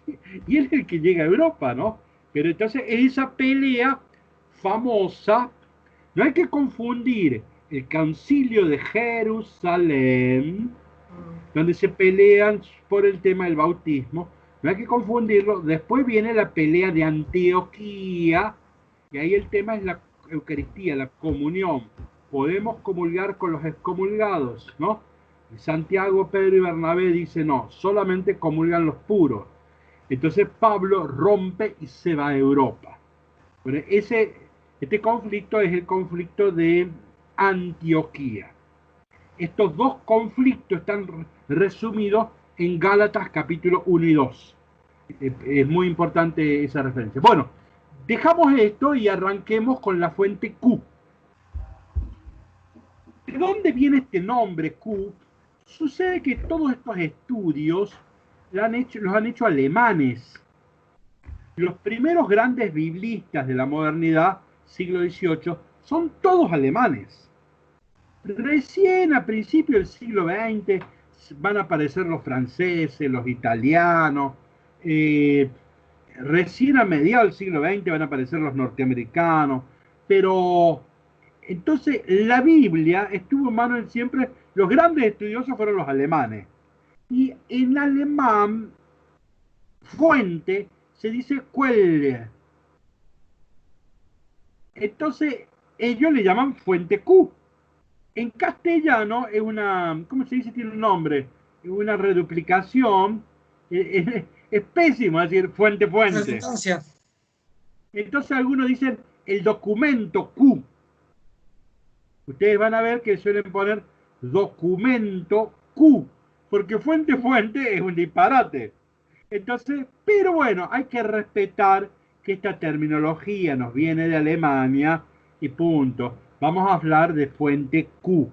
Y él es el que llega a Europa, ¿no? Pero entonces esa pelea famosa, no hay que confundir el concilio de Jerusalén, donde se pelean por el tema del bautismo, no hay que confundirlo. Después viene la pelea de Antioquía, y ahí el tema es la Eucaristía, la comunión. Podemos comulgar con los excomulgados, ¿no? Santiago, Pedro y Bernabé dicen no, solamente comulgan los puros. Entonces Pablo rompe y se va a Europa. Bueno, este conflicto es el conflicto de Antioquía. Estos dos conflictos están resumidos en Gálatas capítulo 1 y 2. Es muy importante esa referencia. Bueno, dejamos esto y arranquemos con la fuente Q. ¿De dónde viene este nombre Q? Sucede que todos estos estudios los han hecho alemanes. Los primeros grandes biblistas de la modernidad, siglo XVIII, son todos alemanes. Recién a principios del siglo XX van a aparecer los franceses, los italianos. Recién a mediados del siglo XX van a aparecer los norteamericanos. Pero entonces la Biblia estuvo en manos siempre. Los grandes estudiosos fueron los alemanes. Y en alemán, fuente se dice Quelle. Entonces ellos le llaman fuente Q. En castellano es una, ¿cómo se dice? Tiene un nombre, es una reduplicación, es pésimo decir fuente. Redundancia. Entonces algunos dicen el documento Q. Ustedes van a ver que suelen poner documento Q, porque fuente es un disparate. Entonces, pero bueno, hay que respetar que esta terminología nos viene de Alemania y punto. Vamos a hablar de fuente Q.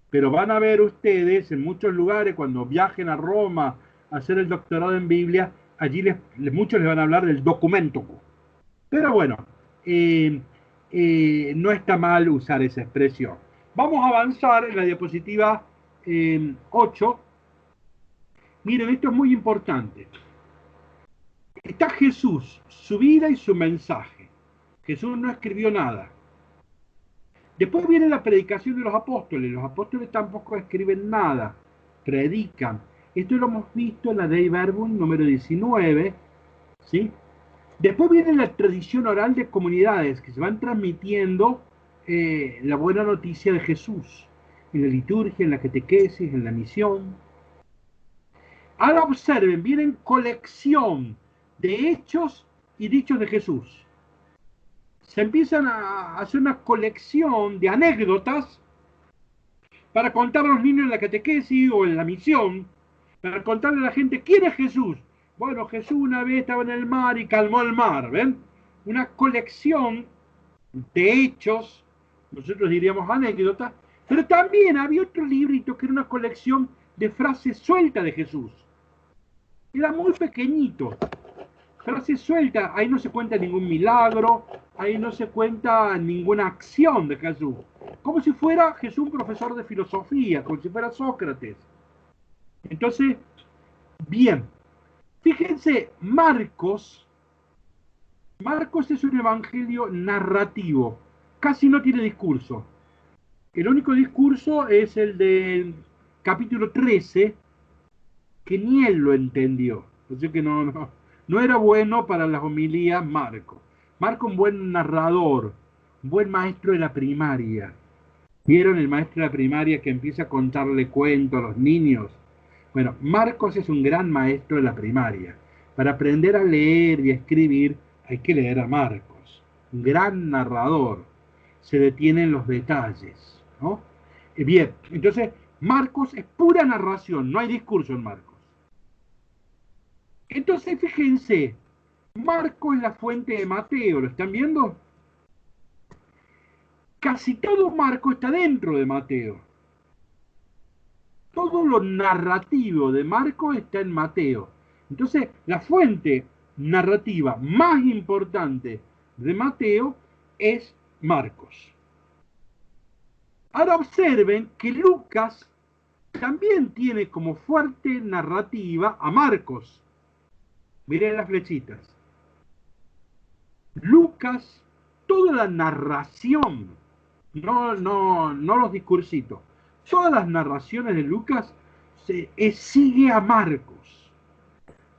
Pero van a ver ustedes en muchos lugares, cuando viajen a Roma a hacer el doctorado en Biblia, allí muchos les van a hablar del documento Q. Pero bueno, no está mal usar esa expresión. Vamos a avanzar en la diapositiva 8. Miren, esto es muy importante. Está Jesús, su vida y su mensaje. Jesús no escribió nada. Después viene la predicación de los apóstoles. Los apóstoles tampoco escriben nada, predican. Esto lo hemos visto en la Dei Verbum número 19, ¿sí? Después viene la tradición oral de comunidades que se van transmitiendo la buena noticia de Jesús en la liturgia, en la catequesis, en la misión. Ahora observen, vienen colección de hechos y dichos de Jesús. Se empiezan a hacer una colección de anécdotas para contar a los niños en la catequesis o en la misión, para contarle a la gente quién es Jesús. Bueno, Jesús una vez estaba en el mar y calmó el mar, ¿ven? Una colección de hechos, nosotros diríamos anécdotas, pero también había otro librito que era una colección de frases sueltas de Jesús. Era muy pequeñito, frases sueltas, ahí no se cuenta ningún milagro, ahí no se cuenta ninguna acción de Jesús. Como si fuera Jesús un profesor de filosofía, como si fuera Sócrates. Entonces, bien, fíjense, Marcos es un evangelio narrativo, casi no tiene discurso. El único discurso es el del capítulo 13, que ni él lo entendió. O sea que no era bueno para las homilías Marco. Marco un buen narrador, un buen maestro de la primaria. ¿Vieron el maestro de la primaria que empieza a contarle cuentos a los niños? Bueno, Marcos es un gran maestro de la primaria. Para aprender a leer y a escribir hay que leer a Marcos. Un gran narrador. Se detiene en los detalles, ¿no? Bien, entonces Marcos es pura narración, no hay discurso en Marcos. Entonces, fíjense, Marcos es la fuente de Mateo, ¿lo están viendo? Casi todo Marcos está dentro de Mateo. Todo lo narrativo de Marcos está en Mateo. Entonces, la fuente narrativa más importante de Mateo es Marcos. Ahora observen que Lucas también tiene como fuerte narrativa a Marcos. Miren las flechitas. Lucas, toda la narración, no los discursitos, todas las narraciones de Lucas sigue a Marcos.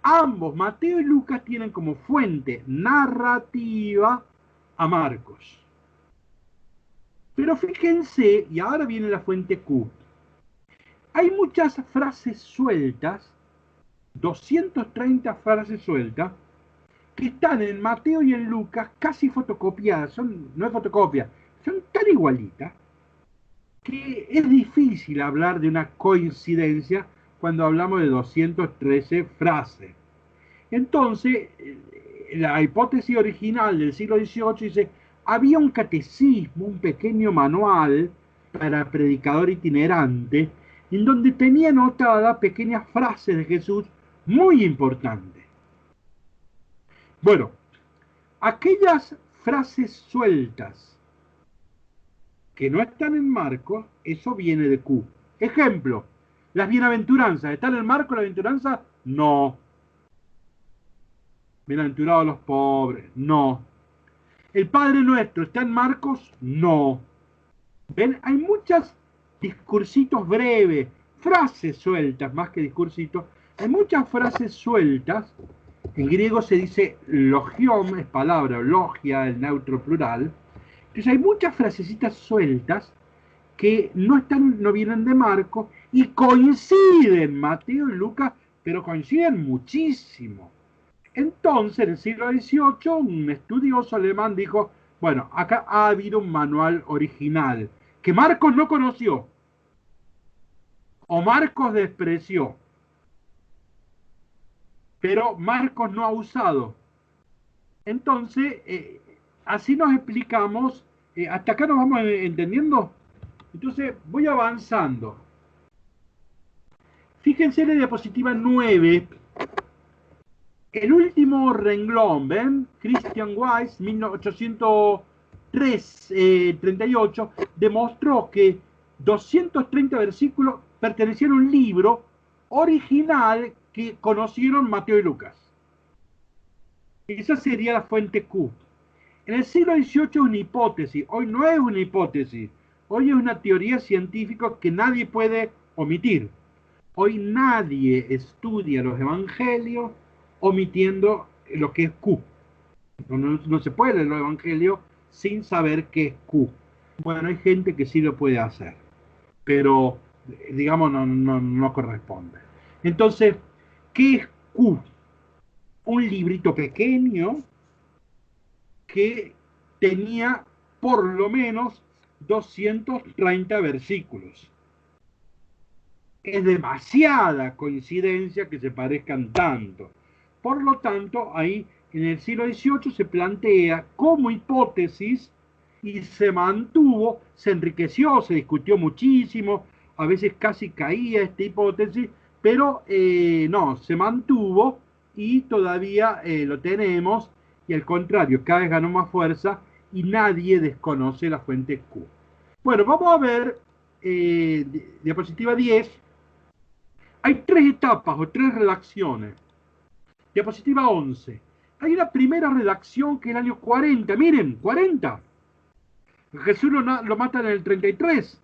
Ambos, Mateo y Lucas, tienen como fuente narrativa a Marcos. Pero fíjense, y ahora viene la fuente Q. Hay muchas frases sueltas, 230 frases sueltas, que están en Mateo y en Lucas casi fotocopiadas, no es fotocopia, son tan igualitas que es difícil hablar de una coincidencia cuando hablamos de 213 frases. Entonces, la hipótesis original del siglo XVIII dice, había un catecismo, un pequeño manual para predicador itinerante, en donde tenía anotadas pequeñas frases de Jesús muy importantes. Bueno, aquellas frases sueltas que no están en Marcos, eso viene de Q. Ejemplo, las bienaventuranzas, ¿están en Marcos las bienaventuranzas? No. Bienaventurados los pobres, no. ¿El Padre Nuestro está en Marcos? No. ¿Ven? Hay muchos discursitos breves, frases sueltas, más que discursitos. Hay muchas frases sueltas. En griego se dice logión, es palabra, logia, el neutro plural. Entonces hay muchas frasecitas sueltas que no vienen de Marcos y coinciden Mateo y Lucas, pero coinciden muchísimo. Entonces, en el siglo XVIII, un estudioso alemán dijo, bueno, acá ha habido un manual original que Marcos no conoció o Marcos despreció, pero Marcos no ha usado. Entonces, así nos explicamos, hasta acá nos vamos entendiendo. Entonces, voy avanzando. Fíjense en la diapositiva 9, el último renglón, ¿ven? Christian Weiss, 1838, demostró que 230 versículos pertenecían a un libro original que conocieron Mateo y Lucas. Esa sería la fuente Q. En el siglo XVIII es una hipótesis, hoy no es una hipótesis, hoy es una teoría científica que nadie puede omitir. Hoy nadie estudia los evangelios omitiendo lo que es Q. No se puede leer los evangelios sin saber qué es Q. Bueno, hay gente que sí lo puede hacer, pero digamos no corresponde. Entonces, ¿qué es Q? Un librito pequeño que tenía por lo menos 230 versículos. Es demasiada coincidencia que se parezcan tanto. Por lo tanto, ahí en el siglo XVIII se plantea como hipótesis y se mantuvo, se enriqueció, se discutió muchísimo, a veces casi caía esta hipótesis, pero no, se mantuvo y todavía lo tenemos, y al contrario, cada vez ganó más fuerza y nadie desconoce la fuente Q. Bueno, vamos a ver diapositiva 10. Hay tres etapas o tres redacciones. Diapositiva 11. Hay una primera redacción que es el año 40. Miren, 40. Jesús lo matan en el 33.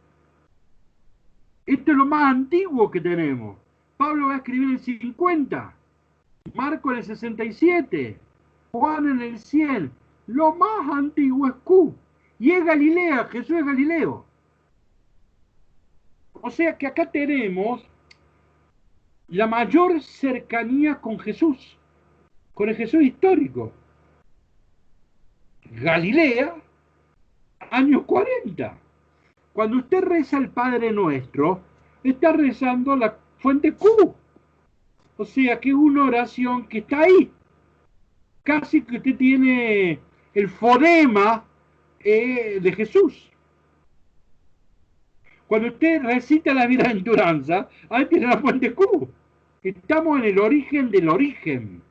Esto es lo más antiguo que tenemos. Pablo va a escribir en el 50. Marco en el 67. Juan en el 100. Lo más antiguo es Q. Y es Galilea. Jesús es Galileo. O sea que acá tenemos la mayor cercanía con Jesús, con el Jesús histórico. Galilea, años 40. Cuando usted reza el Padre Nuestro, está rezando la fuente Q. O sea que es una oración que está ahí. Casi que usted tiene el fonema de Jesús. Cuando usted recita la bienaventuranza, ahí tiene la fuente Q. Estamos en el origen del origen.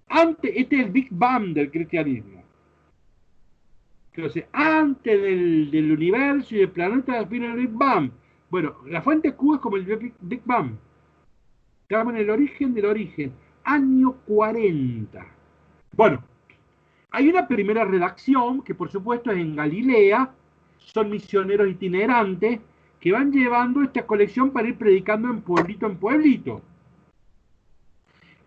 Este es el Big Bang del cristianismo. Entonces, antes del universo y del planeta, viene el Big Bang. Bueno, la fuente Q es como el Big Bang. Estamos en el origen del origen. Año 40. Bueno, hay una primera redacción que por supuesto es en Galilea. Son misioneros itinerantes que van llevando esta colección para ir predicando en pueblito en pueblito.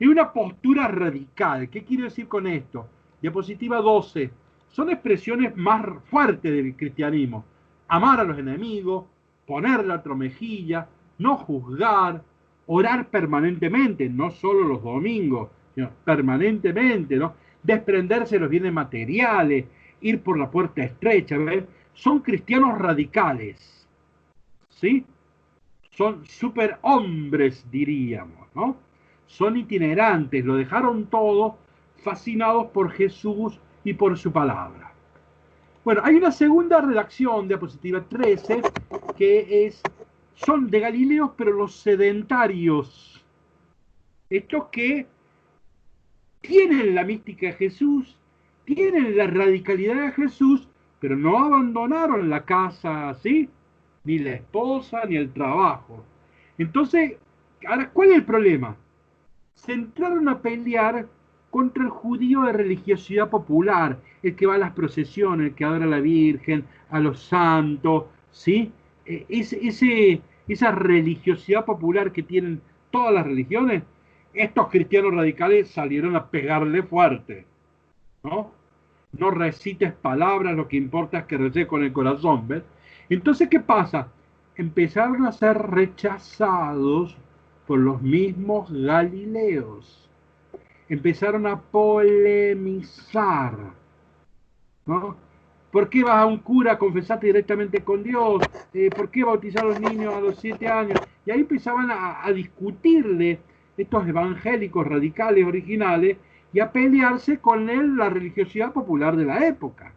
Es una postura radical. ¿Qué quiero decir con esto? Diapositiva 12. Son expresiones más fuertes del cristianismo. Amar a los enemigos, poner la otra mejilla, no juzgar, orar permanentemente, no solo los domingos, sino permanentemente, ¿no? Desprenderse de los bienes materiales, ir por la puerta estrecha, ¿ves? Son cristianos radicales, ¿sí? Son superhombres, diríamos, ¿no? Son itinerantes, lo dejaron todo, fascinados por Jesús y por su palabra. Bueno, hay una segunda redacción, diapositiva 13, que son de Galileos, pero los sedentarios. Estos que tienen la mística de Jesús, tienen la radicalidad de Jesús, pero no abandonaron la casa, ¿sí? Ni la esposa, ni el trabajo. Entonces, ahora, ¿cuál es el problema? Se entraron a pelear contra el judío de religiosidad popular, el que va a las procesiones, el que adora a la Virgen, a los santos, ¿sí? Esa religiosidad popular que tienen todas las religiones, estos cristianos radicales salieron a pegarle fuerte, ¿no? No recites palabras, lo que importa es que reces con el corazón, ¿ves? Entonces, ¿qué pasa? Empezaron a ser rechazados por los mismos galileos. Empezaron a polemizar, ¿no? ¿Por qué vas a un cura a confesarte directamente con Dios? ¿Por qué bautizar a los niños a los 7 años? Y ahí empezaban a discutirle estos evangélicos radicales originales y a pelearse con él la religiosidad popular de la época.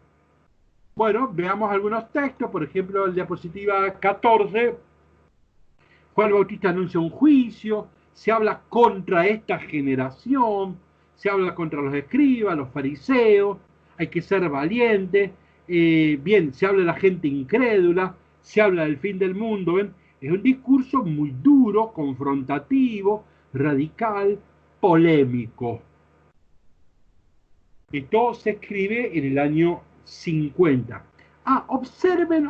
Bueno, veamos algunos textos, por ejemplo, el diapositiva 14. Juan el Bautista anuncia un juicio, se habla contra esta generación, se habla contra los escribas, los fariseos, hay que ser valiente, bien, se habla de la gente incrédula, se habla del fin del mundo, ¿ven? Es un discurso muy duro, confrontativo, radical, polémico. Esto se escribe en el año 50. Observen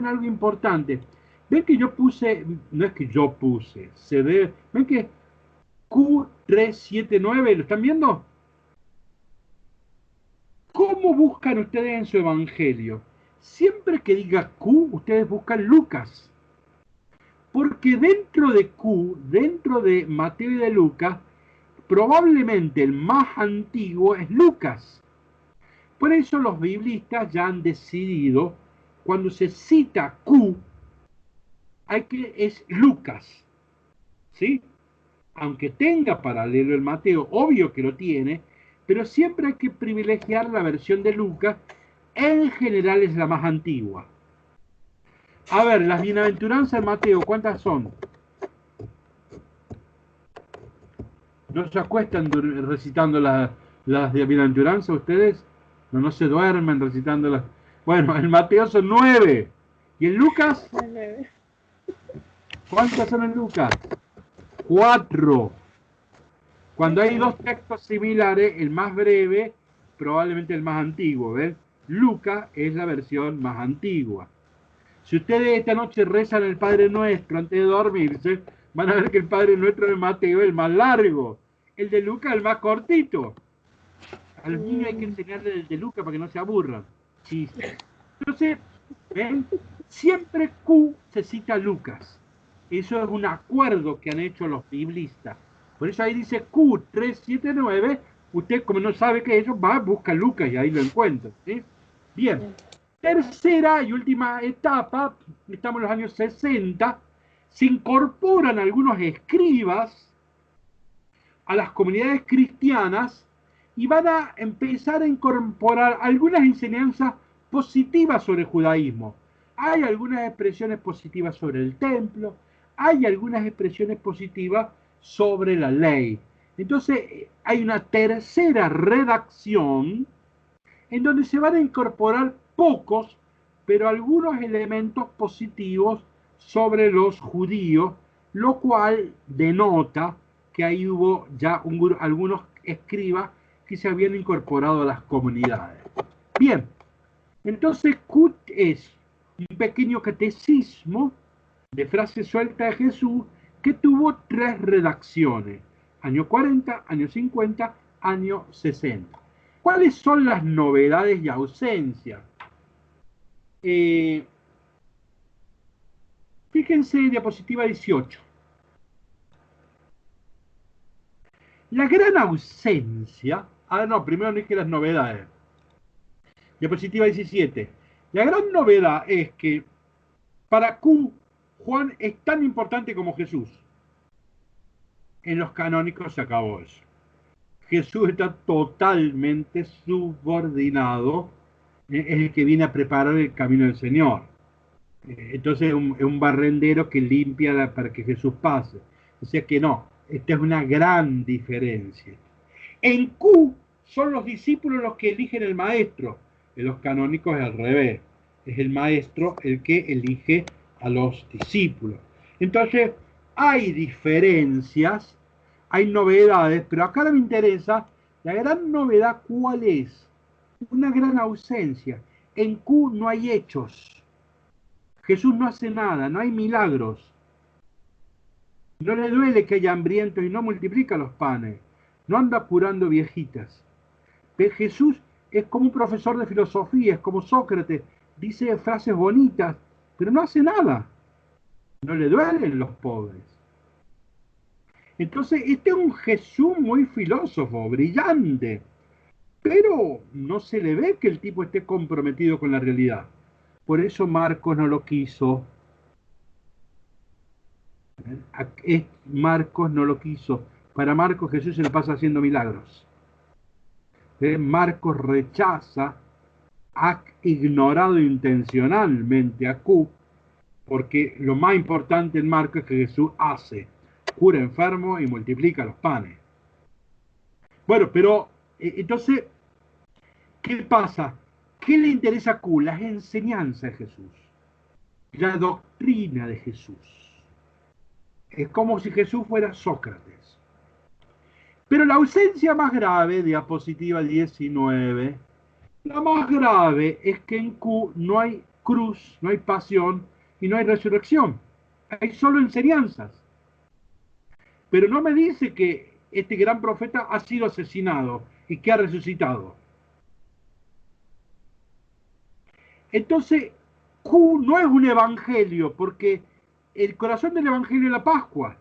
algo importante. Ven que yo puse, no es que yo puse, se ve, ven que Q379, ¿lo están viendo? ¿Cómo buscan ustedes en su evangelio? Siempre que diga Q, ustedes buscan Lucas. Porque dentro de Q, dentro de Mateo y de Lucas, probablemente el más antiguo es Lucas. Por eso los biblistas ya han decidido, cuando se cita Q, es Lucas. ¿sí? Aunque tenga paralelo el Mateo, obvio que lo tiene, pero siempre hay que privilegiar la versión de Lucas, en general es la más antigua. A ver, las bienaventuranzas de Mateo, ¿cuántas son? ¿No se acuestan recitando las de bienaventuranza ustedes? No se duermen recitando las... Bueno, en Mateo son 9. ¿Y en Lucas? ¿Cuántas son en Lucas? 4. Cuando hay dos textos similares, el más breve, probablemente el más antiguo, ¿ves? Lucas es la versión más antigua. Si ustedes esta noche rezan el Padre Nuestro antes de dormirse, van a ver que el Padre Nuestro de Mateo es el más largo, el de Lucas el más cortito. A los niños hay que enseñarles el de Lucas para que no se aburran. Chiste. Entonces, ¿ven? Siempre Q se cita a Lucas. Eso es un acuerdo que han hecho los biblistas. Por eso ahí dice Q379. Usted, como no sabe qué es eso, va, busca Lucas y ahí lo encuentra. ¿Sí? Bien. Tercera y última etapa, estamos en los años 60, se incorporan algunos escribas a las comunidades cristianas y van a empezar a incorporar algunas enseñanzas positivas sobre el judaísmo. Hay algunas expresiones positivas sobre el templo, hay algunas expresiones positivas sobre la ley. Entonces hay una tercera redacción en donde se van a incorporar pocos, pero algunos elementos positivos sobre los judíos, lo cual denota que ahí hubo ya algunos escribas que se habían incorporado a las comunidades. Bien, entonces Cut es un pequeño catecismo de frases sueltas de Jesús que tuvo 3 redacciones, año 40, año 50, año 60. ¿Cuáles son las novedades y ausencias? Fíjense diapositiva 18. La gran ausencia, primero dije las novedades. Diapositiva 17. La gran novedad es que para Q, Juan es tan importante como Jesús. En los canónicos se acabó eso. Jesús está totalmente subordinado, es el que viene a preparar el camino del Señor. Entonces es un barrendero que limpia para que Jesús pase. O sea que no, esta es una gran diferencia. En Q son los discípulos los que eligen el maestro. En los canónicos es al revés. Es el maestro el que elige a los discípulos. Entonces hay diferencias, hay novedades, pero acá me interesa la gran novedad. ¿Cuál es? Una gran ausencia. En Q no hay hechos. Jesús no hace nada, no hay milagros. No le duele que haya hambrientos y no multiplica los panes. No anda curando viejitas. Pero Jesús es como un profesor de filosofía, es como Sócrates. Dice frases bonitas, pero no hace nada. No le duelen los pobres. Entonces, este es un Jesús muy filósofo, brillante. Pero no se le ve que el tipo esté comprometido con la realidad. Por eso Marcos no lo quiso. Marcos no lo quiso. Para Marcos Jesús se le pasa haciendo milagros. Marcos rechaza, ha ignorado intencionalmente a Q, porque lo más importante en Marcos es que Jesús hace, cura enfermos y multiplica los panes. Bueno, pero entonces, ¿qué pasa? ¿Qué le interesa a Q? Las enseñanzas de Jesús, la doctrina de Jesús. Es como si Jesús fuera Sócrates. Pero la ausencia más grave, diapositiva 19, la más grave es que en Q no hay cruz, no hay pasión y no hay resurrección. Hay solo enseñanzas. Pero no me dice que este gran profeta ha sido asesinado y que ha resucitado. Entonces, Q no es un evangelio, porque el corazón del evangelio es la Pascua.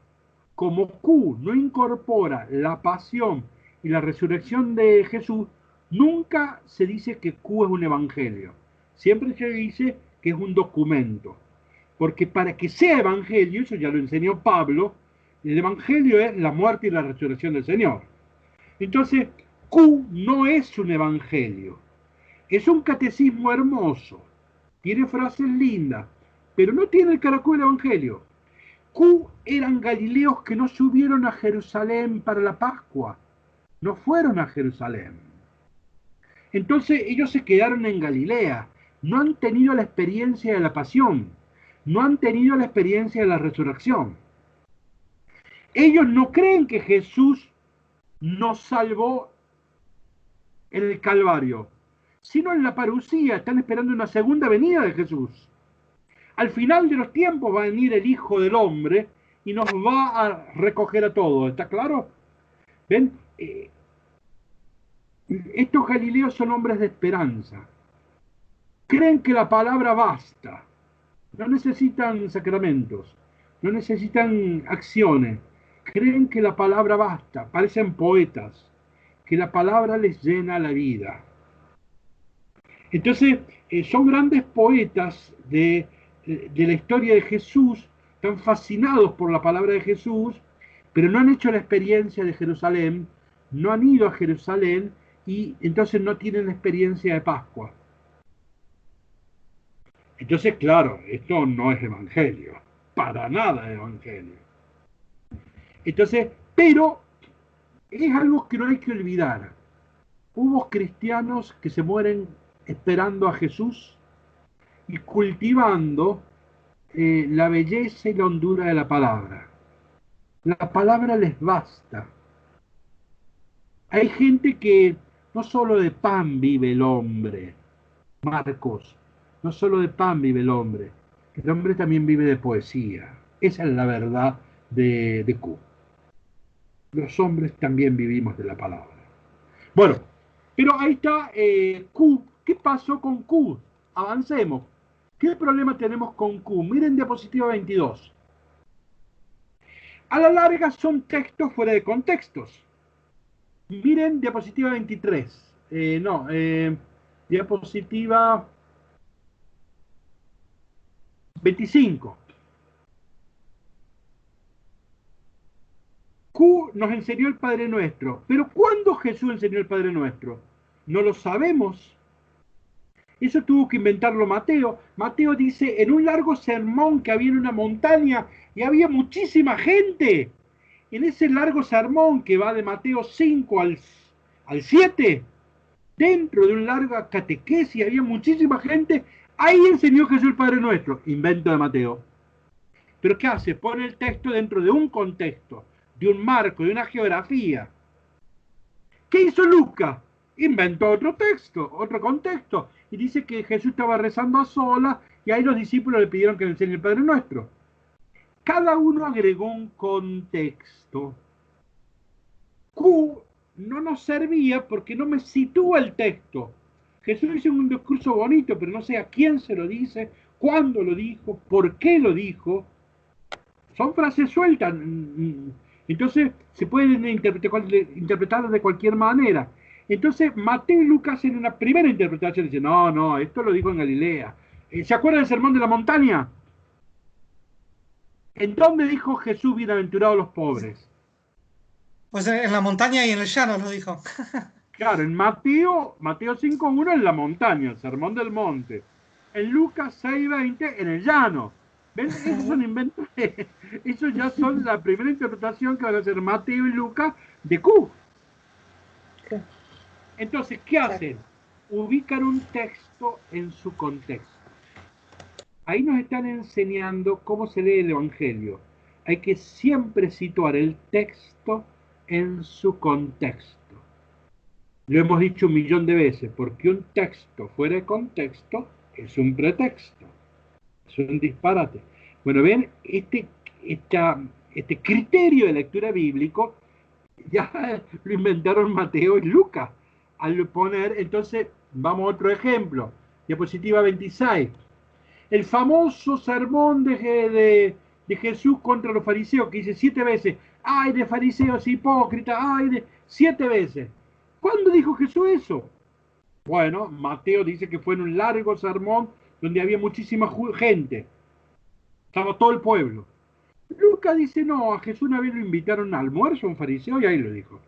Como Q no incorpora la pasión y la resurrección de Jesús, nunca se dice que Q es un evangelio. Siempre se dice que es un documento. Porque para que sea evangelio, eso ya lo enseñó Pablo, El Evangelio es la muerte y la resurrección del Señor. Entonces, Q no es un evangelio, es un catecismo hermoso, tiene frases lindas, pero no tiene el carácter del evangelio. Q eran galileos que no subieron a Jerusalén para la Pascua, no fueron a Jerusalén. Entonces ellos se quedaron en Galilea, no han tenido la experiencia de la pasión, no han tenido la experiencia de la resurrección. Ellos no creen que Jesús nos salvó en el Calvario, sino en la parucía. Están esperando una segunda venida de Jesús. Al final de los tiempos va a venir el Hijo del Hombre y nos va a recoger a todos. ¿Está claro? ¿Ven? Estos galileos son hombres de esperanza. Creen que la palabra basta. No necesitan sacramentos, no necesitan acciones. Creen que la palabra basta. Parecen poetas, que la palabra les llena la vida. Entonces, son grandes poetas de la historia de Jesús, están fascinados por la palabra de Jesús, pero no han hecho la experiencia de Jerusalén, no han ido a Jerusalén y entonces no tienen la experiencia de Pascua. Entonces, claro, esto no es evangelio, para nada es evangelio. Entonces, pero es algo que no hay que olvidar. Hubo cristianos que se mueren esperando a Jesús y cultivando la belleza y la hondura de la palabra. La palabra les basta. Hay gente que no solo de pan vive el hombre, Marcos, no solo de pan vive el hombre también vive de poesía. Esa es la verdad de Q. Los hombres también vivimos de la palabra. Bueno, pero ahí está Q. ¿Qué pasó con Q? Avancemos. ¿Qué problema tenemos con Q? Miren diapositiva 22. A la larga son textos fuera de contextos. Miren diapositiva 23. Diapositiva 25. Q nos enseñó el Padre Nuestro. Pero ¿cuándo Jesús enseñó el Padre Nuestro? No lo sabemos. Eso tuvo que inventarlo Mateo. Mateo dice, en un largo sermón que había en una montaña y había muchísima gente. En ese largo sermón que va de Mateo 5 al 7, dentro de un larga catequesis había muchísima gente. Ahí enseñó Jesús el Padre Nuestro. Invento de Mateo. Pero ¿qué hace? Pone el texto dentro de un contexto, de un marco, de una geografía. ¿Qué hizo Lucas? Inventó otro texto, otro contexto, y dice que Jesús estaba rezando a solas y ahí los discípulos le pidieron que le enseñe el Padre Nuestro. Cada uno agregó un contexto. Q no nos servía porque no me sitúa el texto. Jesús hizo un discurso bonito, pero no sé a quién se lo dice, cuándo lo dijo, por qué lo dijo. Son frases sueltas. Entonces se pueden interpretar de cualquier manera. Entonces Mateo y Lucas en una primera interpretación dicen, no, esto lo dijo en Galilea. ¿Se acuerdan del sermón de la montaña? ¿En dónde dijo Jesús bienaventurados los pobres? Pues en la montaña y en el llano lo dijo. Claro, en Mateo 5.1 en la montaña, el sermón del monte. En Lucas 6.20 en el llano. ¿Ven? Esos son inventos. Esos ya son la primera interpretación que van a hacer Mateo y Lucas de Q. Entonces, ¿qué hacen? Ubican un texto en su contexto. Ahí nos están enseñando cómo se lee el Evangelio. Hay que siempre situar el texto en su contexto. Lo hemos dicho 1.000.000 de veces, porque un texto fuera de contexto es un pretexto. Es un disparate. Bueno, ven, este criterio de lectura bíblico ya lo inventaron Mateo y Lucas. Al poner, entonces, vamos a otro ejemplo. Diapositiva 26. El famoso sermón de Jesús contra los fariseos, que dice 7 veces, ¡ay de fariseos hipócritas! ¡Ay de 7 veces! ¿Cuándo dijo Jesús eso? Bueno, Mateo dice que fue en un largo sermón donde había muchísima gente. Estaba todo el pueblo. Lucas dice, no, a Jesús una vez lo invitaron a almuerzo, a un fariseo, y ahí lo dijo.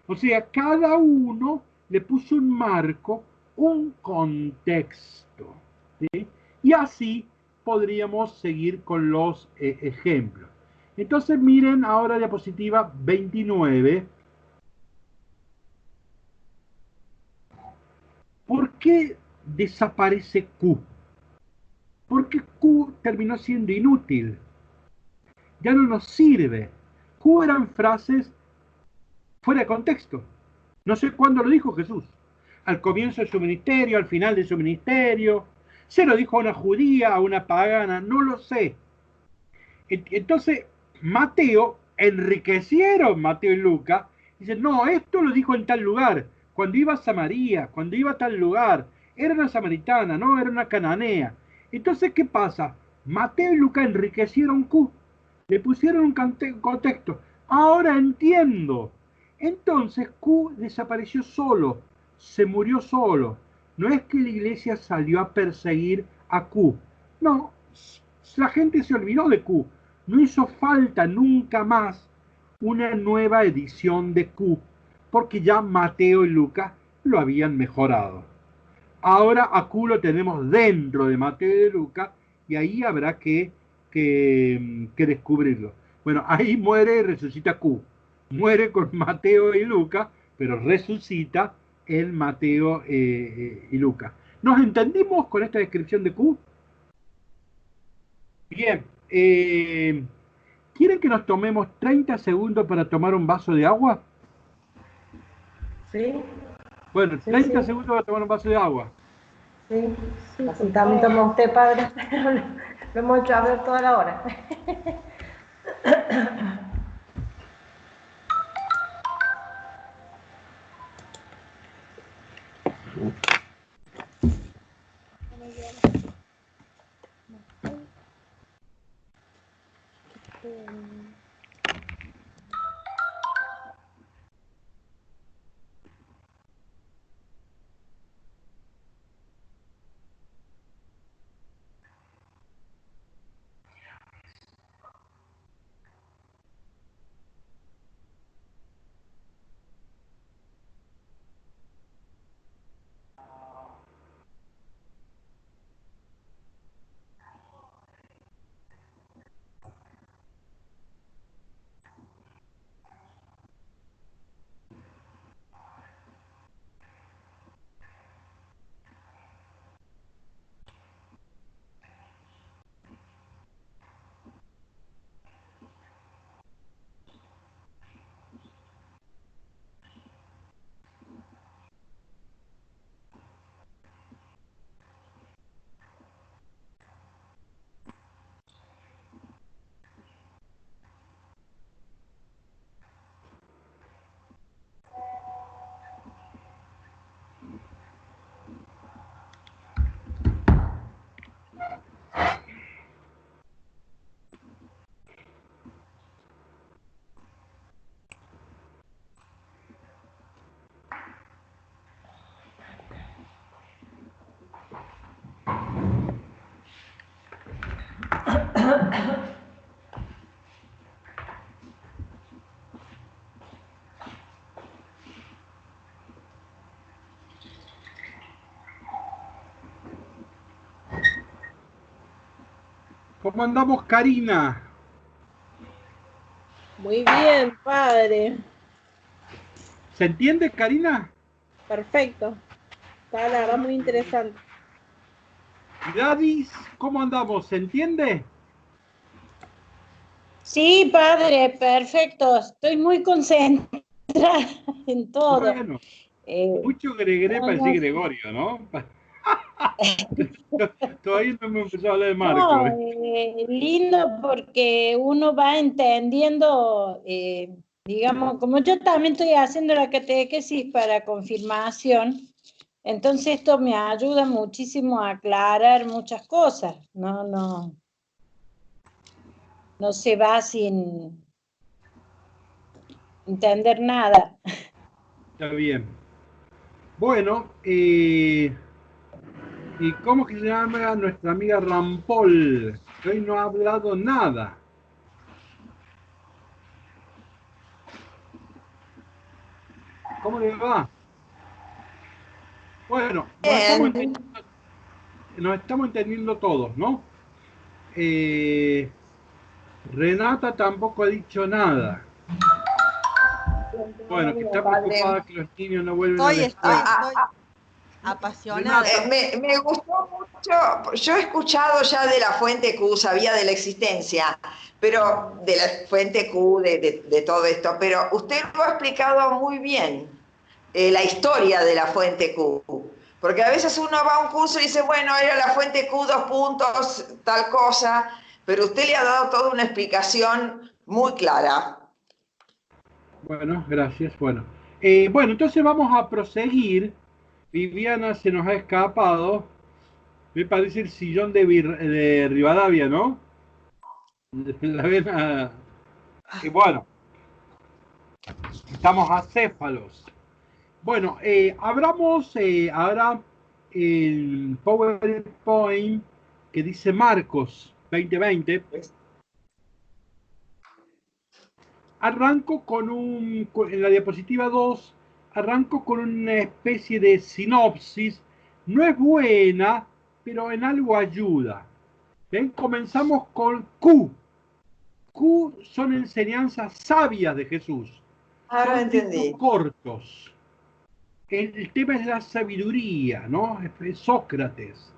O sea, cada uno le puso un marco, un contexto. ¿Sí? Y así podríamos seguir con los ejemplos. Entonces miren ahora diapositiva 29. ¿Por qué desaparece Q? Porque Q terminó siendo inútil. Ya no nos sirve. Q eran frases fuera de contexto. No sé cuándo lo dijo Jesús. Al comienzo de su ministerio, al final de su ministerio. Se lo dijo a una judía, a una pagana, no lo sé. Entonces, Mateo, enriquecieron Mateo y Lucas, dicen, no, esto lo dijo en tal lugar, cuando iba a Samaria, cuando iba a tal lugar, era una samaritana, no, era una cananea. Entonces, ¿qué pasa? Mateo y Lucas enriquecieron Q, le pusieron un contexto. Ahora entiendo. Entonces Q desapareció solo, se murió solo. No es que la iglesia salió a perseguir a Q. No, la gente se olvidó de Q. No hizo falta nunca más una nueva edición de Q, porque ya Mateo y Lucas lo habían mejorado. Ahora a Q lo tenemos dentro de Mateo y de Lucas, y ahí habrá que descubrirlo. Bueno, ahí muere y resucita Q. Muere con Mateo y Lucas, pero resucita en Mateo y Lucas. ¿Nos entendimos con esta descripción de Q? Bien. ¿Quieren que nos tomemos 30 segundos para tomar un vaso de agua? Sí, Bueno, sí, 30 sí, segundos para tomar un vaso de agua. sí, sí. Así también toma usted, padre. Lo hemos hecho hablar toda la hora. ¿Cómo andamos, Karina? Muy bien, padre. ¿Se entiende, Karina? Perfecto. Está la verdad muy interesante. ¿Y Gladys, cómo andamos? ¿Se entiende? Sí, padre, perfecto. Estoy muy concentrada en todo. Bueno, Eh, mucho Gregoré no, para decir no, Gregorio, ¿no? Todavía no hemos empezado a hablar de Marco. no, lindo porque uno va entendiendo, digamos, como yo también estoy haciendo la catequesis para confirmación, entonces esto me ayuda muchísimo a aclarar muchas cosas. No se va sin entender nada. Está bien. Bueno, ¿y cómo que se llama nuestra amiga Rampol? Que hoy no ha hablado nada. ¿Cómo le va? Bueno, Bien. nos estamos entendiendo todos, ¿no? Renata tampoco ha dicho nada. Bueno, que está Padre. preocupada que los niños no vuelven a la Estoy escuela. apasionada. Renata, Me gustó mucho. Yo he escuchado ya de la fuente Q, sabía de la existencia, pero de la fuente Q, de todo esto, pero usted lo ha explicado muy bien, la historia de la fuente Q. Porque a veces uno va a un curso y dice, bueno, era la fuente Q, 2 puntos, tal cosa, pero usted le ha dado toda una explicación muy clara. bueno, gracias. Bueno, bueno, entonces vamos a proseguir. Viviana se nos ha escapado. Me parece el sillón de Rivadavia, ¿no? La ven y bueno, estamos acéfalos. Bueno, abramos ahora el PowerPoint que dice Marcos 2020. Arranco en la diapositiva 2, arranco con una especie de sinopsis. No es buena, pero en algo ayuda. ¿Ven? Comenzamos con Q. Q son enseñanzas sabias de Jesús. Ahora Son entendí. dichos cortos. El tema es la sabiduría, ¿no? Es Sócrates.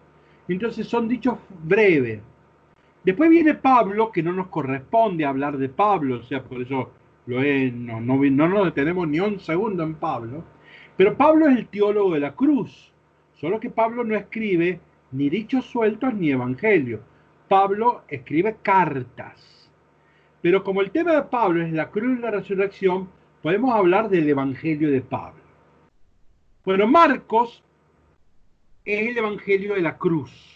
Entonces son dichos breves. Después viene Pablo, que no nos corresponde hablar de Pablo, o sea, por eso no nos detenemos ni un segundo en Pablo. Pero Pablo es el teólogo de la cruz. Solo que Pablo no escribe ni dichos sueltos ni evangelio. Pablo escribe cartas. Pero como el tema de Pablo es la cruz y la resurrección, podemos hablar del evangelio de Pablo. Bueno, Marcos es el evangelio de la cruz.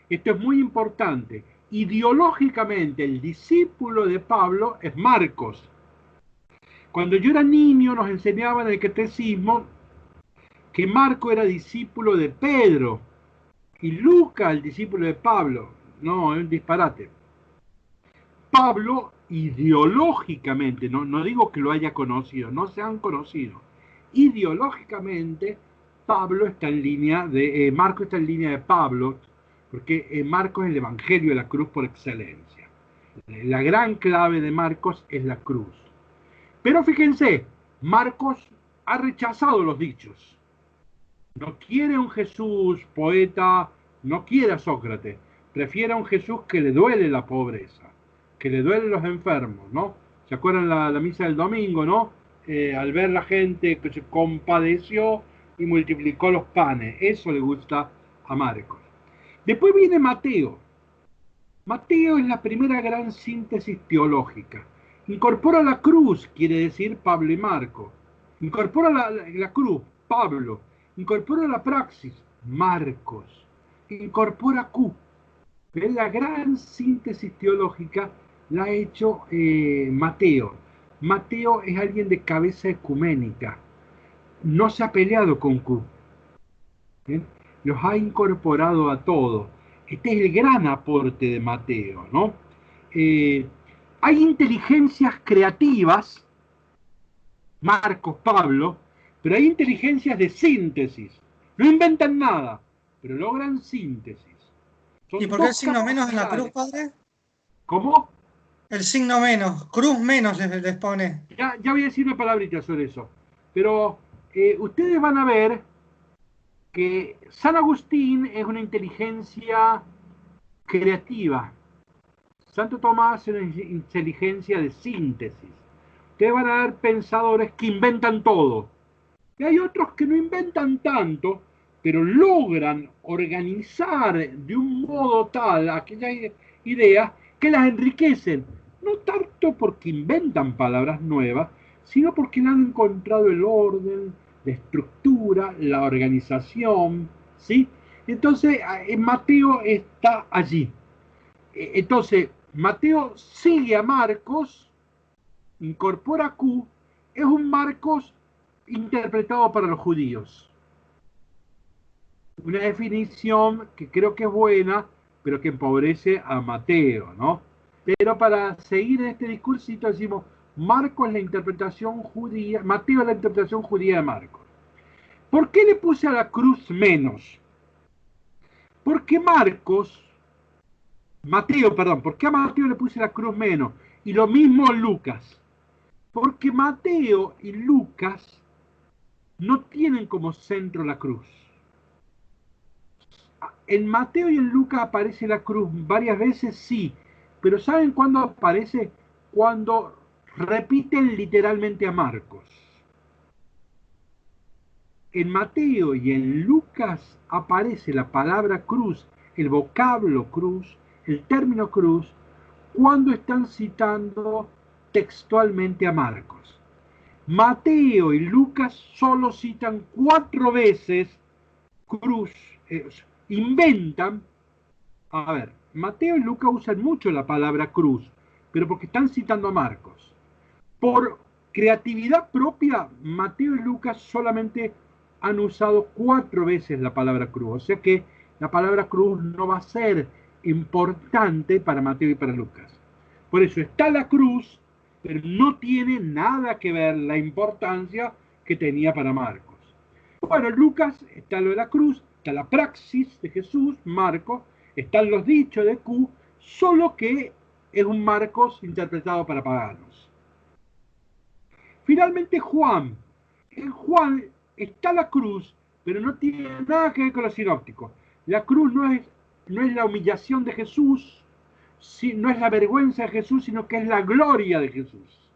Esto es muy importante. Ideológicamente, el discípulo de Pablo es Marcos. Cuando yo era niño nos enseñaban en el catecismo que Marco era discípulo de Pedro y Lucas el discípulo de Pablo. No, es un disparate. Pablo ideológicamente, no digo que lo haya conocido, no se han conocido. Ideológicamente, Marco está en línea de Pablo, porque Marcos es el evangelio de la cruz por excelencia. La gran clave de Marcos es la cruz. Pero fíjense, Marcos ha rechazado los dichos. No quiere un Jesús poeta, no quiere a Sócrates, prefiere a un Jesús que le duele la pobreza, que le duelen los enfermos, ¿no? ¿Se acuerdan la misa del domingo, no? Al ver la gente que se compadeció y multiplicó los panes. Eso le gusta a Marcos. Después viene Mateo. Mateo es la primera gran síntesis teológica. Incorpora la cruz, quiere decir Pablo y Marco. Incorpora la cruz, Pablo. Incorpora la praxis, Marcos. Incorpora Q. ¿Ven? La gran síntesis teológica la ha hecho Mateo. Mateo es alguien de cabeza ecuménica. No se ha peleado con Q. ¿Ven? Los ha incorporado a todos. Este es el gran aporte de Mateo, ¿no? Hay inteligencias creativas, Marcos, Pablo, pero hay inteligencias de síntesis. No inventan nada, pero logran síntesis. ¿Y por qué el signo menos en la cruz, padre? ¿Cómo? El signo menos, cruz menos les pone. Ya voy a decir una palabrita sobre eso. Pero ustedes van a ver que San Agustín es una inteligencia creativa. Santo Tomás es una inteligencia de síntesis. Ustedes van a ver pensadores que inventan todo. Y hay otros que no inventan tanto, pero logran organizar de un modo tal aquellas ideas que las enriquecen. No tanto porque inventan palabras nuevas, sino porque le han encontrado el orden, la estructura, la organización, ¿sí? Entonces, Mateo está allí. Entonces, Mateo sigue a Marcos, incorpora Q, es un Marcos interpretado para los judíos. Una definición que creo que es buena, pero que empobrece a Mateo, ¿no? Pero para seguir en este discursito decimos, Marcos es la interpretación judía, Mateo es la interpretación judía de Marcos. ¿Por qué le puse a la cruz menos? Porque ¿por qué a Mateo le puse la cruz menos? Y lo mismo Lucas. Porque Mateo y Lucas no tienen como centro la cruz. En Mateo y en Lucas aparece la cruz varias veces, sí, pero ¿saben cuándo aparece? Cuando repiten literalmente a Marcos. En Mateo y en Lucas aparece la palabra cruz, el vocablo cruz, el término cruz, cuando están citando textualmente a Marcos. Mateo y Lucas solo citan 4 veces cruz, inventan. A ver, Mateo y Lucas usan mucho la palabra cruz, pero porque están citando a Marcos. Por creatividad propia, Mateo y Lucas solamente han usado 4 veces la palabra cruz. O sea que la palabra cruz no va a ser importante para Mateo y para Lucas. Por eso está la cruz, pero no tiene nada que ver la importancia que tenía para Marcos. Bueno, Lucas está lo de la cruz, está la praxis de Jesús, Marcos, están los dichos de Q, solo que es un Marcos interpretado para paganos. Finalmente Juan. En Juan está la cruz, pero no tiene nada que ver con los sinópticos. La cruz no es la humillación de Jesús, no es la vergüenza de Jesús, sino que es la gloria de Jesús.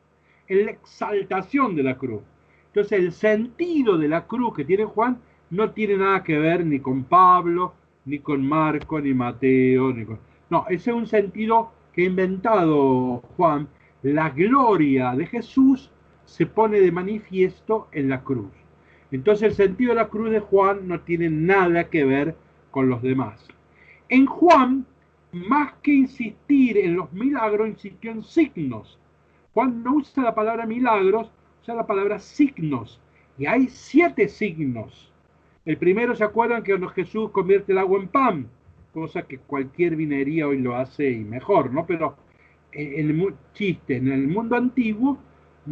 Es la exaltación de la cruz. Entonces el sentido de la cruz que tiene Juan no tiene nada que ver ni con Pablo, ni con Marco, ni Mateo, No, ese es un sentido que ha inventado Juan. La gloria de Jesús se pone de manifiesto en la cruz. Entonces el sentido de la cruz de Juan no tiene nada que ver con los demás. En Juan, más que insistir en los milagros, insistió en signos. Juan no usa la palabra milagros, usa la palabra signos. Y hay 7 signos. El primero, ¿se acuerdan que cuando Jesús convierte el agua en pan? Cosa que cualquier vinería hoy lo hace y mejor, ¿no? Pero en el mundo antiguo,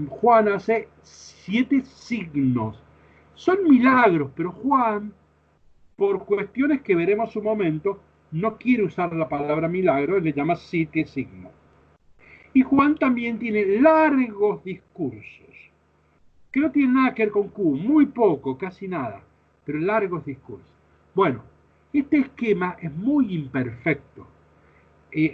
Juan hace 7 signos. Son milagros, pero Juan, por cuestiones que veremos un momento, no quiere usar la palabra milagro, le llama 7 signos. Y Juan también tiene largos discursos, que no tienen nada que ver con Q, muy poco, casi nada, pero largos discursos. Bueno, este esquema es muy imperfecto,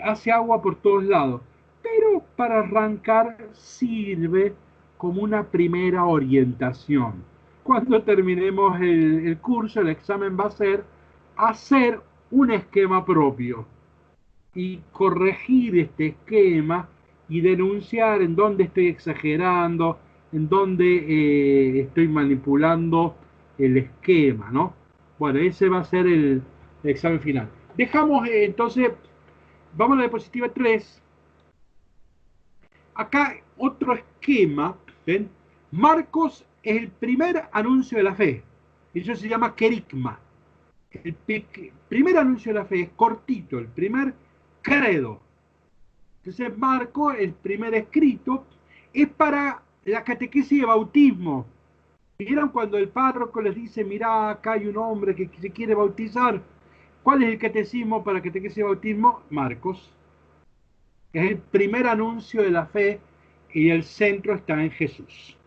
hace agua por todos lados, pero para arrancar sirve como una primera orientación. Cuando terminemos el curso, el examen va a ser hacer un esquema propio y corregir este esquema y denunciar en dónde estoy exagerando, en dónde estoy manipulando el esquema, ¿no? Bueno, ese va a ser el examen final. Dejamos entonces, vamos a la diapositiva 3. Acá otro esquema, ¿ven? Marcos es el primer anuncio de la fe. Eso se llama querigma. El primer anuncio de la fe es cortito, el primer credo. Entonces Marcos, el primer escrito, es para la catequesis de bautismo. ¿Vieron cuando el párroco les dice, mirá, acá hay un hombre que se quiere bautizar? ¿Cuál es el catecismo para catequesis de bautismo? Marcos. Es el primer anuncio de la fe y el centro está en Jesús.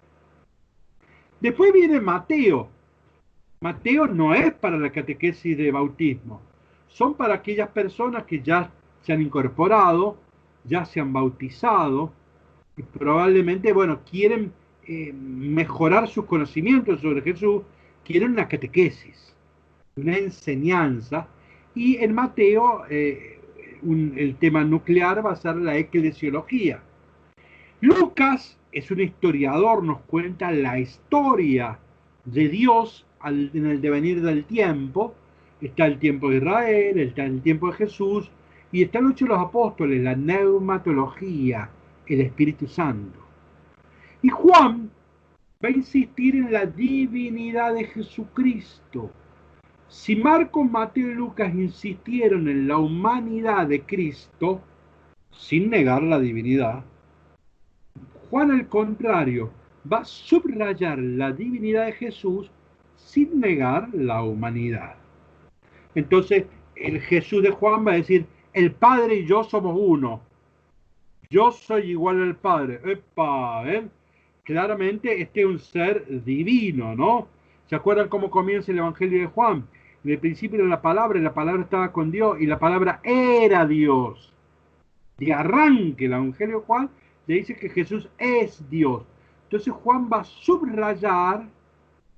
Después viene Mateo. Mateo no es para la catequesis de bautismo. Son para aquellas personas que ya se han incorporado, ya se han bautizado y probablemente, bueno, quieren mejorar sus conocimientos sobre Jesús, quieren una catequesis, una enseñanza. Y en Mateo el tema nuclear va a ser la eclesiología. Lucas es un historiador, nos cuenta la historia de Dios en el devenir del tiempo. Está el tiempo de Israel, está el tiempo de Jesús, y están los Hechos de los Apóstoles, la neumatología, el Espíritu Santo. Y Juan va a insistir en la divinidad de Jesucristo. Si Marcos, Mateo y Lucas insistieron en la humanidad de Cristo, sin negar la divinidad, Juan, al contrario, va a subrayar la divinidad de Jesús sin negar la humanidad. Entonces, el Jesús de Juan va a decir, el Padre y yo somos uno. Yo soy igual al Padre. ¡Epa! Claramente este es un ser divino, ¿no? ¿Se acuerdan cómo comienza el Evangelio de Juan? En el principio era la palabra, y la palabra estaba con Dios, y la palabra era Dios. De arranque el Evangelio de Juan le dice que Jesús es Dios. Entonces Juan va a subrayar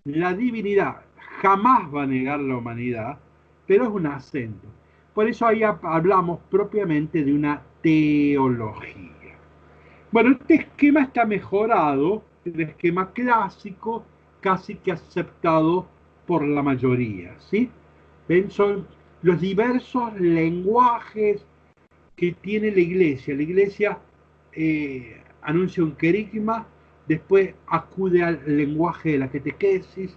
la divinidad. Jamás va a negar la humanidad, pero es un acento. Por eso ahí hablamos propiamente de una teología. Bueno, este esquema está mejorado, el esquema clásico, casi que aceptado por la mayoría, ¿sí? ¿Ven? Son los diversos lenguajes que tiene la Iglesia. La Iglesia anuncia un querigma, después acude al lenguaje de la catequesis,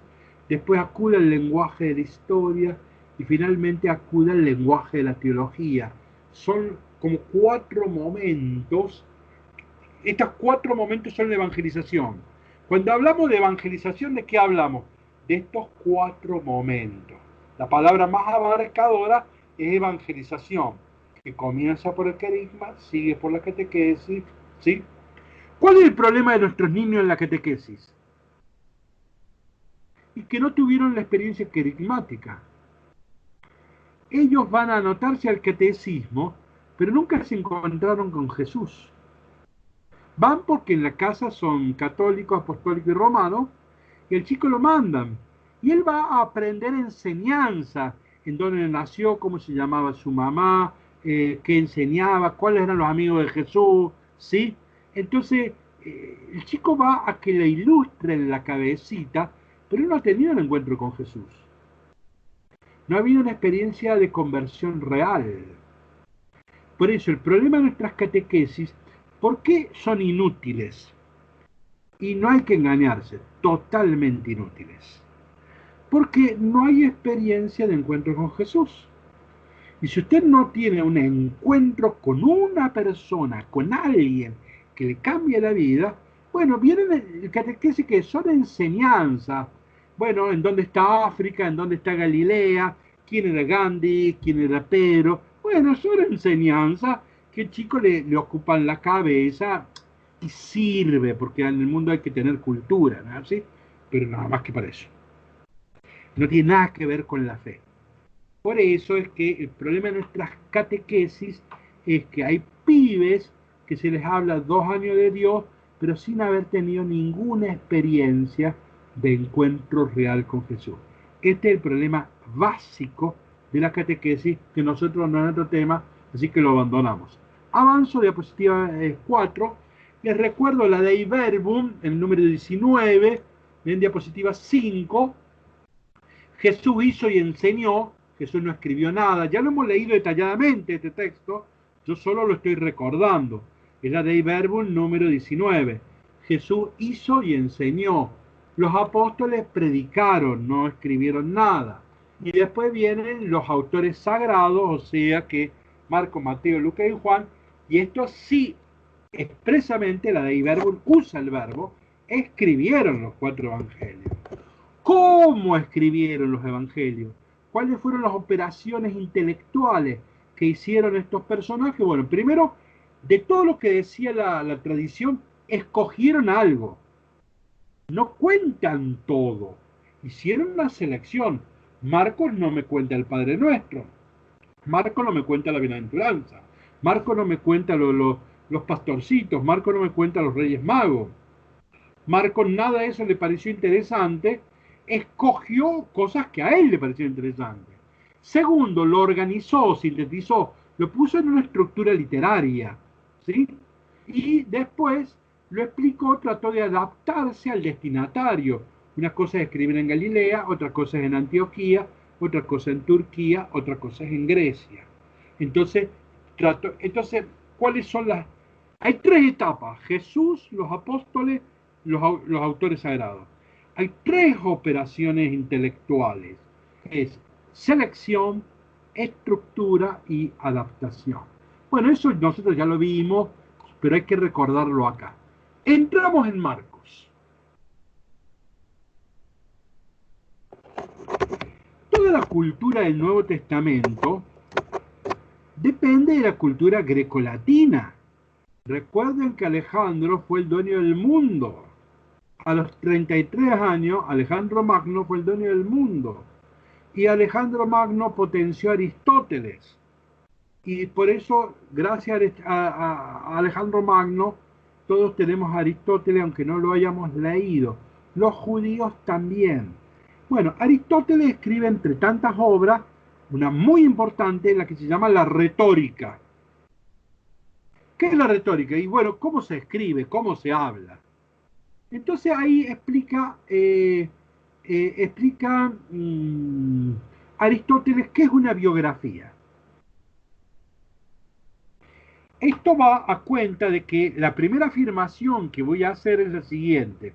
después acude al lenguaje de la historia y finalmente acude al lenguaje de la teología. Son como 4 momentos. Estos 4 momentos son la evangelización. Cuando hablamos de evangelización, ¿de qué hablamos? De estos 4 momentos. La palabra más abarcadora es evangelización, que comienza por el querigma, sigue por la catequesis, ¿sí? ¿Cuál es el problema de nuestros niños en la catequesis? Y que no tuvieron la experiencia querigmática. Ellos van a anotarse al catecismo, pero nunca se encontraron con Jesús. Van porque en la casa son católicos, apostólicos y romanos, y el chico lo mandan. Y él va a aprender enseñanza, en dónde nació, cómo se llamaba su mamá, qué enseñaba, cuáles eran los amigos de Jesús, ¿sí? Entonces, el chico va a que le ilustren la cabecita, pero él no ha tenido un encuentro con Jesús. No ha habido una experiencia de conversión real. Por eso, el problema de nuestras catequesis, ¿por qué son inútiles? Y no hay que engañarse, totalmente inútiles. Porque no hay experiencia de encuentro con Jesús. Y si usted no tiene un encuentro con una persona, con alguien que le cambie la vida, bueno, vienen el catequesis que son enseñanza. Bueno, ¿en dónde está África? ¿En dónde está Galilea? ¿Quién era Gandhi? ¿Quién era Pedro? Bueno, son enseñanza que el chico le ocupan la cabeza y sirve, porque en el mundo hay que tener cultura, ¿no? ¿Sí? Pero nada más que para eso. No tiene nada que ver con la fe. Por eso es que el problema de nuestras catequesis es que hay pibes que se les habla 2 años de Dios, pero sin haber tenido ninguna experiencia de encuentro real con Jesús. Este es el problema básico de la catequesis, que nosotros no es nuestro tema, así que lo abandonamos. Avanzo, diapositiva 4. Les recuerdo la Dei Verbum, el número 19, en diapositiva 5. Jesús hizo y enseñó. Jesús no escribió nada. Ya lo hemos leído detalladamente este texto. Yo solo lo estoy recordando. Es la Dei Verbum número 19. Jesús hizo y enseñó. Los apóstoles predicaron, no escribieron nada. Y después vienen los autores sagrados, o sea que Marcos, Mateo, Lucas y Juan. Y esto sí, expresamente la Dei Verbum usa el verbo. Escribieron los 4 evangelios. ¿Cómo escribieron los evangelios? ¿Cuáles fueron las operaciones intelectuales que hicieron estos personajes? Bueno, primero, de todo lo que decía la tradición, escogieron algo. No cuentan todo. Hicieron una selección. Marcos no me cuenta el Padre Nuestro. Marcos no me cuenta la bienaventuranza. Marcos no me cuenta los pastorcitos. Marcos no me cuenta los Reyes Magos. Marcos nada de eso le pareció interesante. Escogió cosas que a él le parecieron interesantes. Segundo, lo organizó, sintetizó, lo puso en una estructura literaria, ¿sí? Y después lo explicó, trató de adaptarse al destinatario. Una cosa es escribir en Galilea, otra cosa es en Antioquía, otra cosa en Turquía, otra cosa es en Grecia. Entonces, ¿cuáles son las...? Hay 3 etapas: Jesús, los apóstoles, los autores sagrados. Hay 3 operaciones intelectuales. Es selección, estructura y adaptación. Bueno, eso nosotros ya lo vimos, pero hay que recordarlo acá. Entramos en Marcos. Toda la cultura del Nuevo Testamento depende de la cultura grecolatina. Recuerden que Alejandro fue el dueño del mundo. A los 33 años, Alejandro Magno fue el dueño del mundo. Y Alejandro Magno potenció a Aristóteles. Y por eso, gracias a Alejandro Magno, todos tenemos a Aristóteles, aunque no lo hayamos leído. Los judíos también. Bueno, Aristóteles escribe entre tantas obras, una muy importante, la que se llama la retórica. ¿Qué es la retórica? Y bueno, ¿cómo se escribe? ¿Cómo se habla? Entonces ahí explica Aristóteles qué es una biografía. Esto va a cuenta de que la primera afirmación que voy a hacer es la siguiente.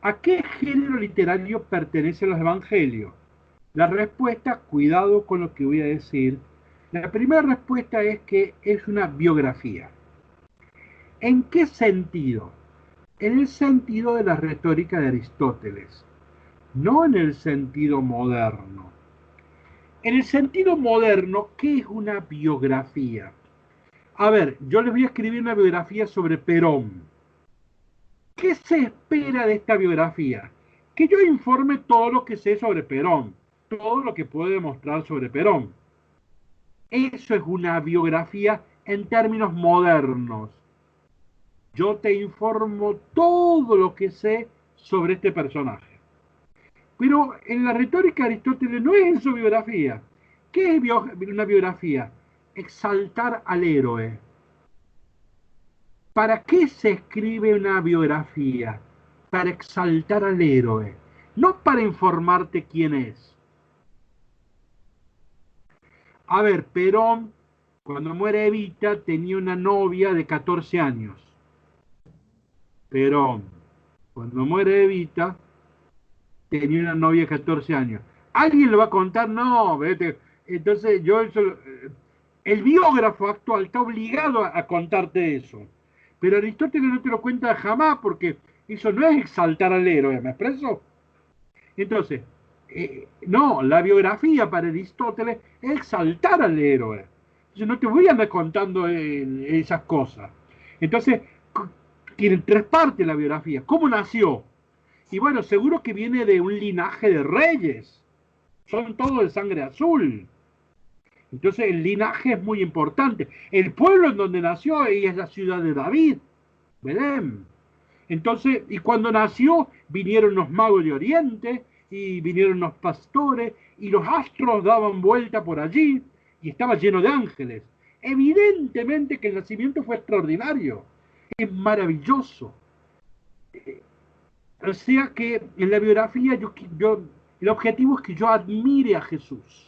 ¿A qué género literario pertenecen los evangelios? La respuesta, cuidado con lo que voy a decir. La primera respuesta es que es una biografía. ¿En qué sentido? En el sentido de la retórica de Aristóteles, no en el sentido moderno. En el sentido moderno, ¿qué es una biografía? A ver, yo les voy a escribir una biografía sobre Perón. ¿Qué se espera de esta biografía? Que yo informe todo lo que sé sobre Perón, todo lo que puedo demostrar sobre Perón. Eso es una biografía en términos modernos. Yo te informo todo lo que sé sobre este personaje. Pero en la retórica de Aristóteles no es en su biografía. ¿Qué es una biografía? Exaltar al héroe. ¿Para qué se escribe una biografía? Para exaltar al héroe, no para informarte quién es. A ver, Perón, cuando muere Evita, tenía una novia de 14 años. Perón, cuando muere Evita, tenía una novia de 14 años. ¿Alguien lo va a contar? No, vete. Entonces el biógrafo actual está obligado a contarte eso. Pero Aristóteles no te lo cuenta jamás porque eso no es exaltar al héroe, ¿me expreso? Entonces, no, la biografía para Aristóteles es exaltar al héroe. Entonces no te voy a andar contando esas cosas. Entonces, tiene tres partes la biografía. ¿Cómo nació? Y bueno, seguro que viene de un linaje de reyes. Son todos de sangre azul. Entonces el linaje es muy importante. El pueblo en donde nació es la ciudad de David, Belén. Entonces, y cuando nació, vinieron los magos de Oriente, y vinieron los pastores, y los astros daban vuelta por allí, y estaba lleno de ángeles. Evidentemente que el nacimiento fue extraordinario, es maravilloso. O sea que en la biografía el objetivo es que yo admire a Jesús.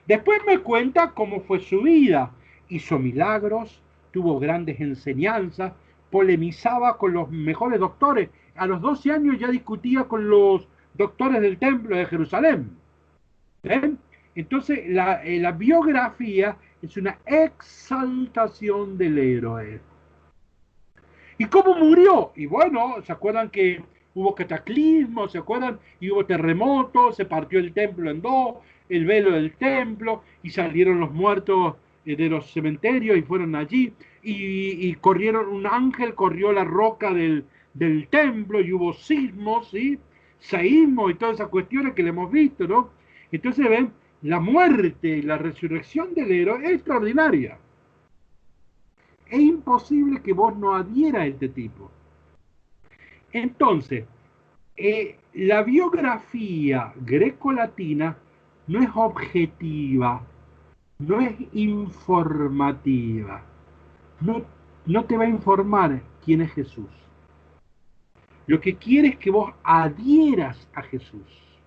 Después me cuenta cómo fue su vida. Hizo milagros, tuvo grandes enseñanzas, polemizaba con los mejores doctores. A los 12 años ya discutía con los doctores del templo de Jerusalén. ¿Ven? Entonces la biografía es una exaltación del héroe. ¿Y cómo murió? Y bueno, ¿se acuerdan que hubo cataclismos? ¿Se acuerdan? Y hubo terremotos, se partió el templo en dos, el velo del templo, y salieron los muertos de los cementerios y fueron allí, y corrieron, un ángel corrió la roca del templo, y hubo sismos, ¿sí? Seísmos y todas esas cuestiones que le hemos visto, ¿no? Entonces, ven, la muerte y la resurrección del héroe es extraordinaria. Es imposible que vos no adhieras a este tipo. Entonces, la biografía grecolatina no es objetiva, no es informativa, no te va a informar quién es Jesús. Lo que quiere es que vos adhieras a Jesús.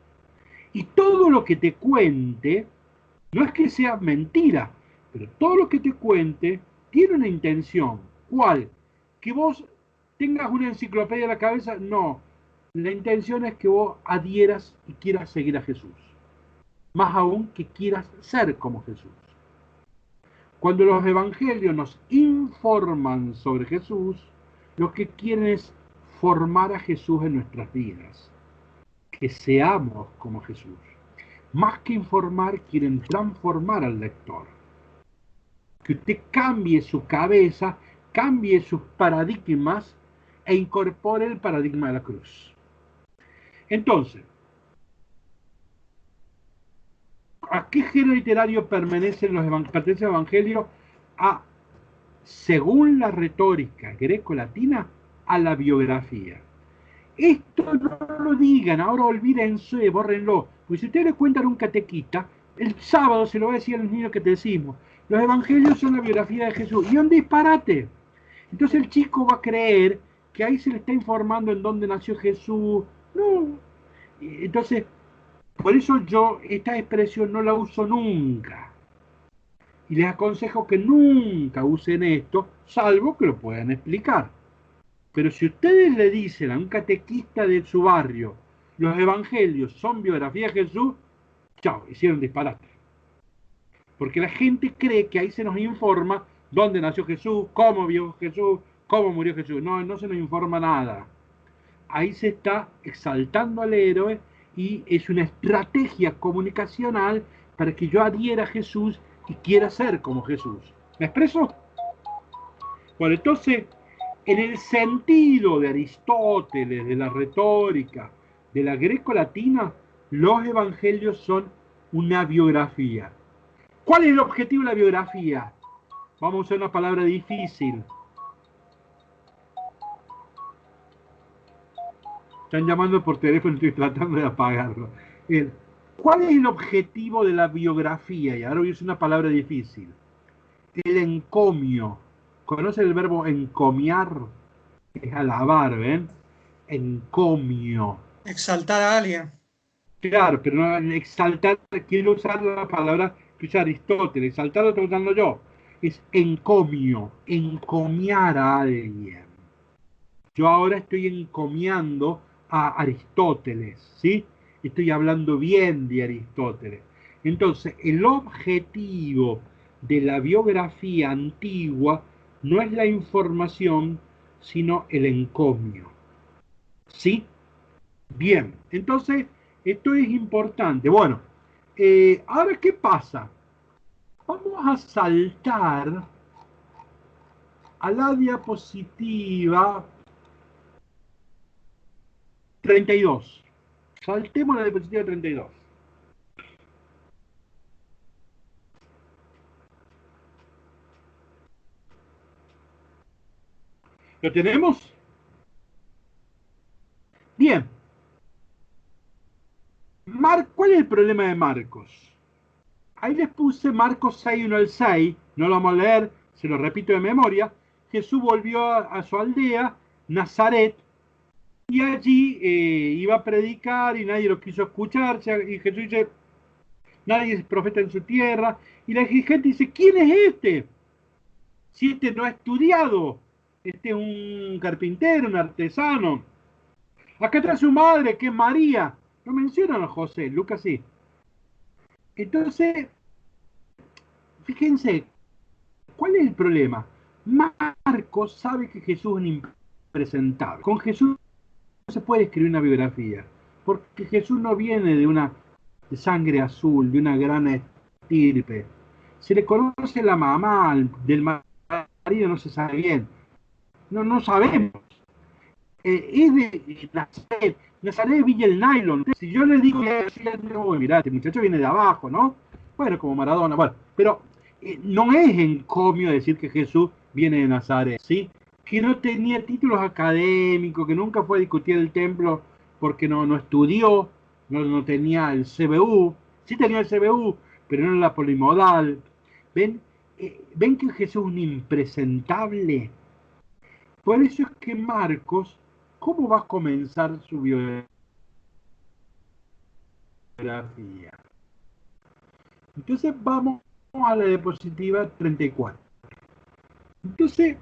Y todo lo que te cuente, no es que sea mentira, pero todo lo que te cuente tiene una intención. ¿Cuál? ¿Que vos tengas una enciclopedia en la cabeza? No. La intención es que vos adhieras y quieras seguir a Jesús. Más aún que quieras ser como Jesús. Cuando los evangelios nos informan sobre Jesús, lo que quieren es formar a Jesús en nuestras vidas, que seamos como Jesús. Más que informar, quieren transformar al lector. Que usted cambie su cabeza, cambie sus paradigmas e incorpore el paradigma de la cruz. Entonces, ¿a qué género literario pertenecen los evangelios? Según la retórica greco-latina, a la biografía. Esto no lo digan, ahora olvídense, bórrenlo. Pues si ustedes le cuentan a un catequista, el sábado se lo va a decir a los niños catecismos, los evangelios son la biografía de Jesús. Y un disparate. Entonces el chico va a creer que ahí se le está informando en dónde nació Jesús. No. Entonces, por eso yo esta expresión no la uso nunca. Y les aconsejo que nunca usen esto, salvo que lo puedan explicar. Pero si ustedes le dicen a un catequista de su barrio, los evangelios son biografía de Jesús, chao, hicieron disparate. Porque la gente cree que ahí se nos informa dónde nació Jesús, cómo vio Jesús, cómo murió Jesús. No, no se nos informa nada. Ahí se está exaltando al héroe y es una estrategia comunicacional para que yo adhiera a Jesús y quiera ser como Jesús. ¿Me expreso? Bueno, entonces, en el sentido de Aristóteles, de la retórica, de la greco-latina, los evangelios son una biografía. ¿Cuál es el objetivo de la biografía? Vamos a usar una palabra difícil. Están llamando por teléfono, estoy tratando de apagarlo. ¿Cuál es el objetivo de la biografía? Y ahora voy a usar una palabra difícil. El encomio. ¿Conocen el verbo encomiar? Es alabar, ¿ven? Encomio. Exaltar a alguien. Claro, pero no exaltar, quiero usar la palabra que usa Aristóteles. Exaltar lo estoy usando yo. Es encomio, encomiar a alguien. Yo ahora estoy encomiando a Aristóteles, ¿sí? Estoy hablando bien de Aristóteles. Entonces, el objetivo de la biografía antigua no es la información, sino el encomio. ¿Sí? Bien, entonces, esto es importante. Bueno, ahora, ¿qué pasa? Vamos a saltar a la diapositiva 32. Saltemos a la diapositiva 32. ¿Lo tenemos? Bien. ¿Cuál es el problema de Marcos? Ahí les puse Marcos 6, 1 al 6. No lo vamos a leer, se lo repito de memoria. Jesús volvió a su aldea, Nazaret, y allí iba a predicar y nadie lo quiso escuchar. Y Jesús dice, nadie es profeta en su tierra. Y la gente dice, ¿quién es este? Si este no ha estudiado. Este es un carpintero, un artesano. Acá está su madre, que es María. No mencionan a José, Lucas sí. Entonces, fíjense, ¿cuál es el problema? Marcos sabe que Jesús es impresentable. Con Jesús no se puede escribir una biografía, porque Jesús no viene de sangre azul, de una gran estirpe. Se le conoce la mamá, del marido no se sabe bien. No sabemos. Es de Nazaret. Nazaret es Villa el Nylon. Si yo le digo, mirá, este muchacho viene de abajo, ¿no? Bueno, como Maradona, bueno, pero no es encomio decir que Jesús viene de Nazaret, ¿sí? Que no tenía títulos académicos, que nunca fue a discutir el templo porque no estudió, no tenía el CBU, sí tenía el CBU, pero no la polimodal. ¿Ven? ¿Ven que Jesús es un impresentable? Por eso es que Marcos, ¿cómo va a comenzar su biografía? Entonces vamos a la diapositiva 34. Entonces,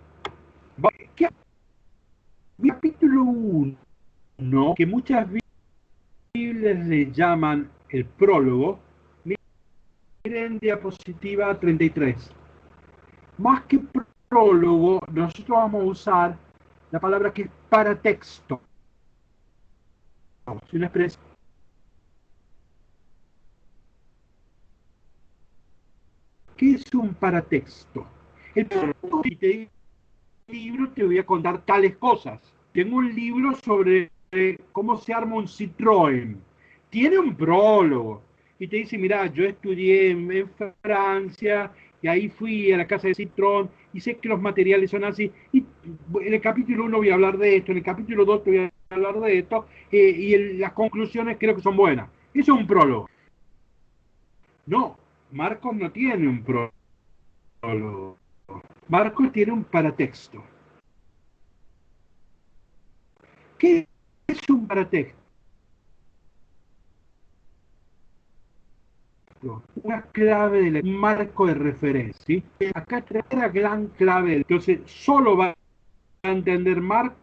capítulo 1, que muchas Biblias le llaman el prólogo, miren diapositiva 33. Más que prólogo, nosotros vamos a usar la palabra que es paratexto. Es una expresión. ¿Qué es un paratexto? El libro te voy a contar tales cosas. Tengo un libro sobre cómo se arma un Citroën. Tiene un prólogo. Y te dice, mira, yo estudié en Francia, y ahí fui a la casa de Citroën, y sé que los materiales son así. Y en el capítulo 1 voy a hablar de esto, en el capítulo 2 te voy a hablar de esto, las conclusiones creo que son buenas. Eso es un prólogo. No, Marcos no tiene un prólogo. Marcos tiene un paratexto. ¿Qué es un paratexto? Una clave del marco de referencia. ¿Sí? Acá trae la gran clave. Entonces, solo va a entender Marco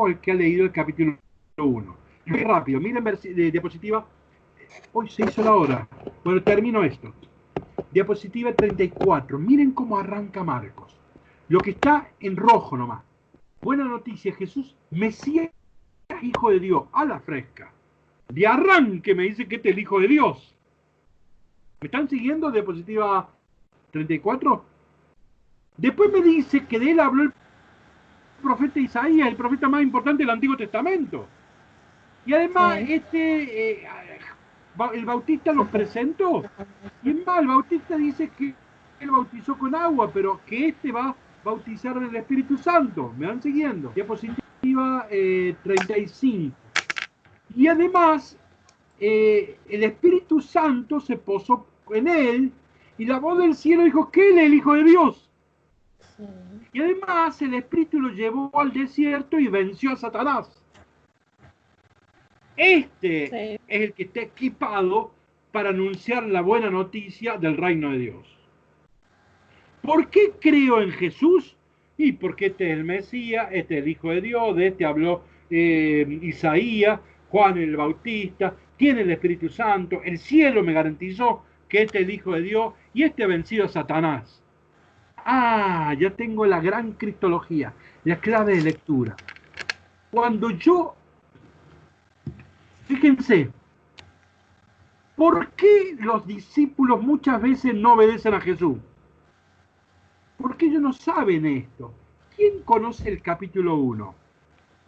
el que ha leído el capítulo 1. Muy rápido, miren diapositiva. Hoy se hizo la hora. Bueno, termino esto. Diapositiva 34. Miren cómo arranca Marcos. Lo que está en rojo nomás. Buena noticia, Jesús, Mesías, Hijo de Dios, a la fresca. De arranque me dice que este es el Hijo de Dios. ¿Me están siguiendo? Diapositiva 34. Después me dice que de él habló el profeta Isaías, el profeta más importante del Antiguo Testamento. Y además, el Bautista los presentó. Y es más, el Bautista dice que él bautizó con agua, pero que este va a bautizar en el Espíritu Santo. ¿Me van siguiendo? Diapositiva 35. Y además, el Espíritu Santo se posó en él, y la voz del cielo dijo que él es el Hijo de Dios. Sí. Y además, el Espíritu lo llevó al desierto y venció a Satanás. Este es el que está equipado para anunciar la buena noticia del reino de Dios. ¿Por qué creo en Jesús? Y porque este es el Mesías, este es el Hijo de Dios, de este habló Isaías, Juan el Bautista, tiene el Espíritu Santo, el cielo me garantizó que este es el Hijo de Dios y este ha vencido a Satanás. Ah, ya tengo la gran cristología, la clave de lectura. Cuando yo, fíjense, ¿por qué los discípulos muchas veces no obedecen a Jesús? Porque ellos no saben esto. ¿Quién conoce el capítulo 1?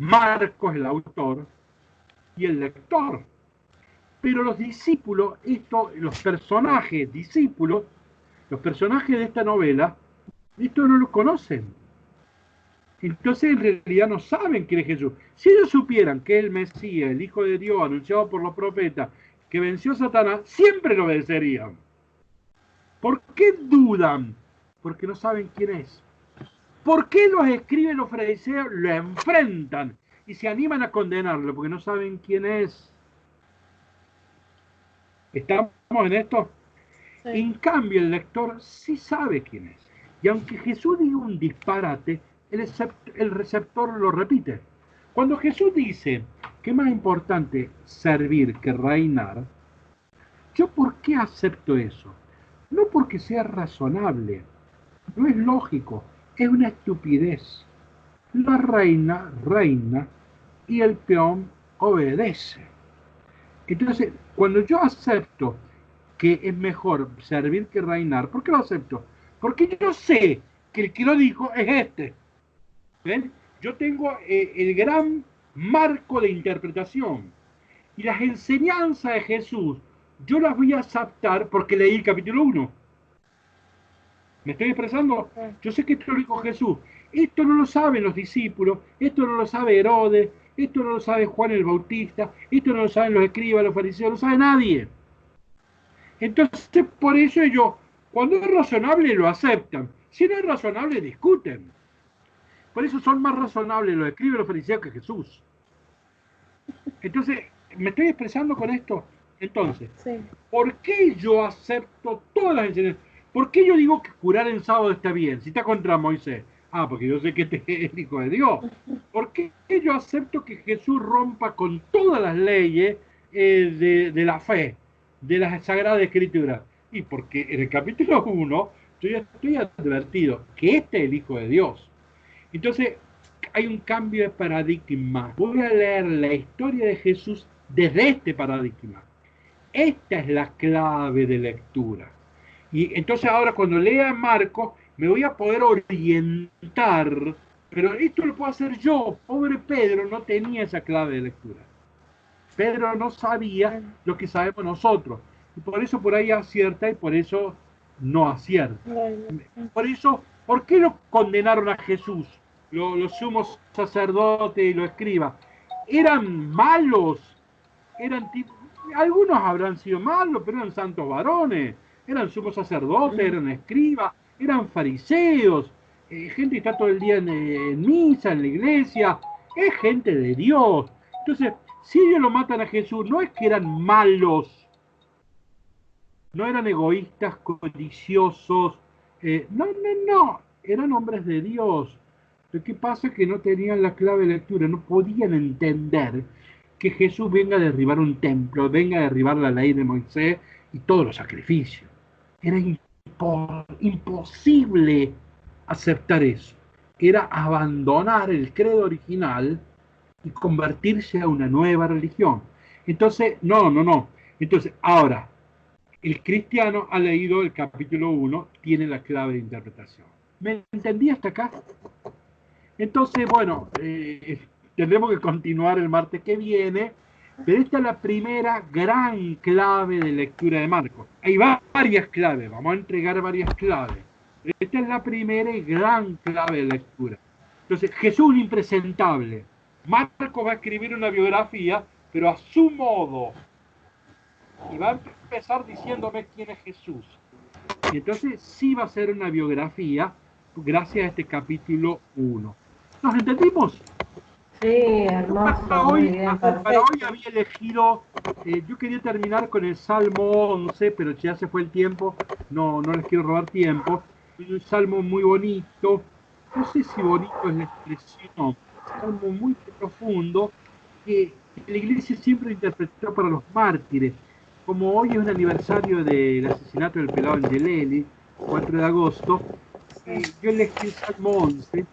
Marcos, el autor, y el lector. Pero los discípulos, los personajes discípulos, los personajes de esta novela, esto no lo conocen. Entonces en realidad no saben quién es Jesús. Si ellos supieran que es el Mesías, el Hijo de Dios, anunciado por los profetas, que venció a Satanás, siempre lo obedecerían. ¿Por qué dudan? Porque no saben quién es. ¿Por qué los escriben los fariseos? Lo enfrentan y se animan a condenarlo, porque no saben quién es. ¿Estamos en esto? Sí. En cambio, el lector sí sabe quién es. Y aunque Jesús diga un disparate, el receptor lo repite. Cuando Jesús dice que es más importante servir que reinar, ¿yo por qué acepto eso? No porque sea razonable, no es lógico, es una estupidez. La reina reina y el peón obedece. Entonces, cuando yo acepto que es mejor servir que reinar, ¿por qué lo acepto? Porque yo sé que el que lo dijo es este. ¿Ven? Yo tengo el gran marco de interpretación. Y las enseñanzas de Jesús, yo las voy a aceptar porque leí el capítulo 1. ¿Me estoy expresando? Yo sé que esto lo dijo Jesús. Esto no lo saben los discípulos, esto no lo sabe Herodes, esto no lo sabe Juan el Bautista, esto no lo saben los escribas, los fariseos, no lo sabe nadie. Entonces, por eso ellos, cuando es razonable, lo aceptan. Si no es razonable, discuten. Por eso son más razonables los escribas y los fariseos que Jesús. Entonces, ¿me estoy expresando con esto? Entonces, sí. ¿Por qué yo acepto todas las enseñanzas? ¿Por qué yo digo que curar en sábado está bien? Si está contra Moisés. Ah, porque yo sé que este es el Hijo de Dios. ¿Por qué yo acepto que Jesús rompa con todas las leyes de la fe, de las Sagradas Escrituras? Y porque en el capítulo 1 yo ya estoy advertido que este es el Hijo de Dios. Entonces, hay un cambio de paradigma. Voy a leer la historia de Jesús desde este paradigma. Esta es la clave de lectura. Y entonces ahora cuando lea Marcos me voy a poder orientar, pero esto lo puedo hacer yo. Pobre Pedro no tenía esa clave de lectura. Pedro no sabía lo que sabemos nosotros. Y por eso por ahí acierta y por eso no acierta. Por eso, ¿por qué lo condenaron a Jesús? Los sumos sacerdotes y los escribas. ¿Eran malos? Algunos habrán sido malos, pero eran santos varones. Eran sumos sacerdotes, eran escribas, eran fariseos. Gente que está todo el día en misa, en la iglesia. Es gente de Dios. Entonces, si ellos lo matan a Jesús, no es que eran malos, no eran egoístas, codiciosos, no, eran hombres de Dios. Lo que pasa es que no tenían la clave de lectura, no podían entender que Jesús venga a derribar un templo, venga a derribar la ley de Moisés y todos los sacrificios. Era imposible aceptar eso. Era abandonar el credo original y convertirse a una nueva religión. Entonces, no. Entonces, ahora, el cristiano ha leído el capítulo 1, tiene la clave de interpretación. ¿Me entendí hasta acá? Entonces, bueno, tendremos que continuar el martes que viene, pero esta es la primera gran clave de lectura de Marcos. Hay varias claves, vamos a entregar varias claves. Esta es la primera y gran clave de lectura. Entonces, Jesús impresentable. Marcos va a escribir una biografía, pero a su modo. Y va a empezar diciéndome quién es Jesús. Y entonces sí va a ser una biografía gracias a este capítulo 1. ¿Nos entendimos? Sí, hermoso. Para hoy había elegido, yo quería terminar con el Salmo 11, pero ya se fue el tiempo, no les quiero robar tiempo. Es un salmo muy bonito, no sé si bonito es la expresión, un salmo muy profundo, que la iglesia siempre interpretó para los mártires. Como hoy es un aniversario del asesinato del pelado Angelelli, 4 de agosto, yo elegí el Salmo 11.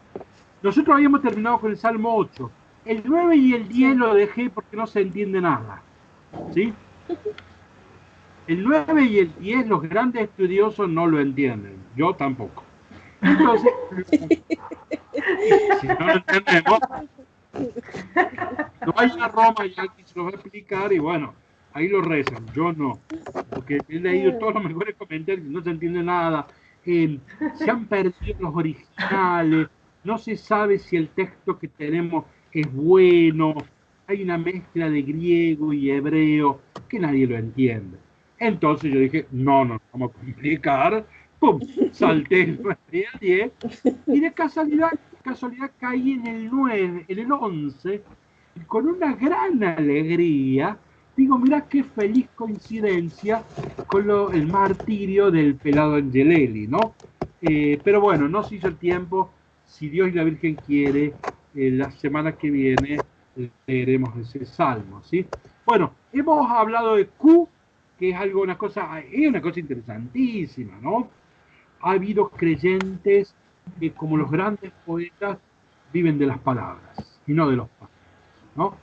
Nosotros habíamos terminado con el Salmo 8. El 9 y el 10 lo dejé porque no se entiende nada. ¿Sí? El 9 y el 10 los grandes estudiosos no lo entienden. Yo tampoco. Entonces, si no lo entendemos, no hay una Roma y alguien se lo va a explicar y bueno, ahí lo rezan. Yo no. Porque he leído todos los mejores comentarios y no se entiende nada. Se han perdido los originales. No se sabe si el texto que tenemos es bueno, hay una mezcla de griego y hebreo que nadie lo entiende. Entonces yo dije, no, vamos a complicar, pum, salté el 9 y el 10, y de casualidad caí en el 9, en el 11, y con una gran alegría, digo, mirá qué feliz coincidencia con el martirio del pelado Angelelli, ¿no? Pero bueno, no se hizo el tiempo, si Dios y la Virgen quiere, la semana que viene leeremos ese salmo, ¿sí? Bueno, hemos hablado de Q, que es una cosa interesantísima, ¿no? Ha habido creyentes que, como los grandes poetas, viven de las palabras y no de los pasos, ¿no?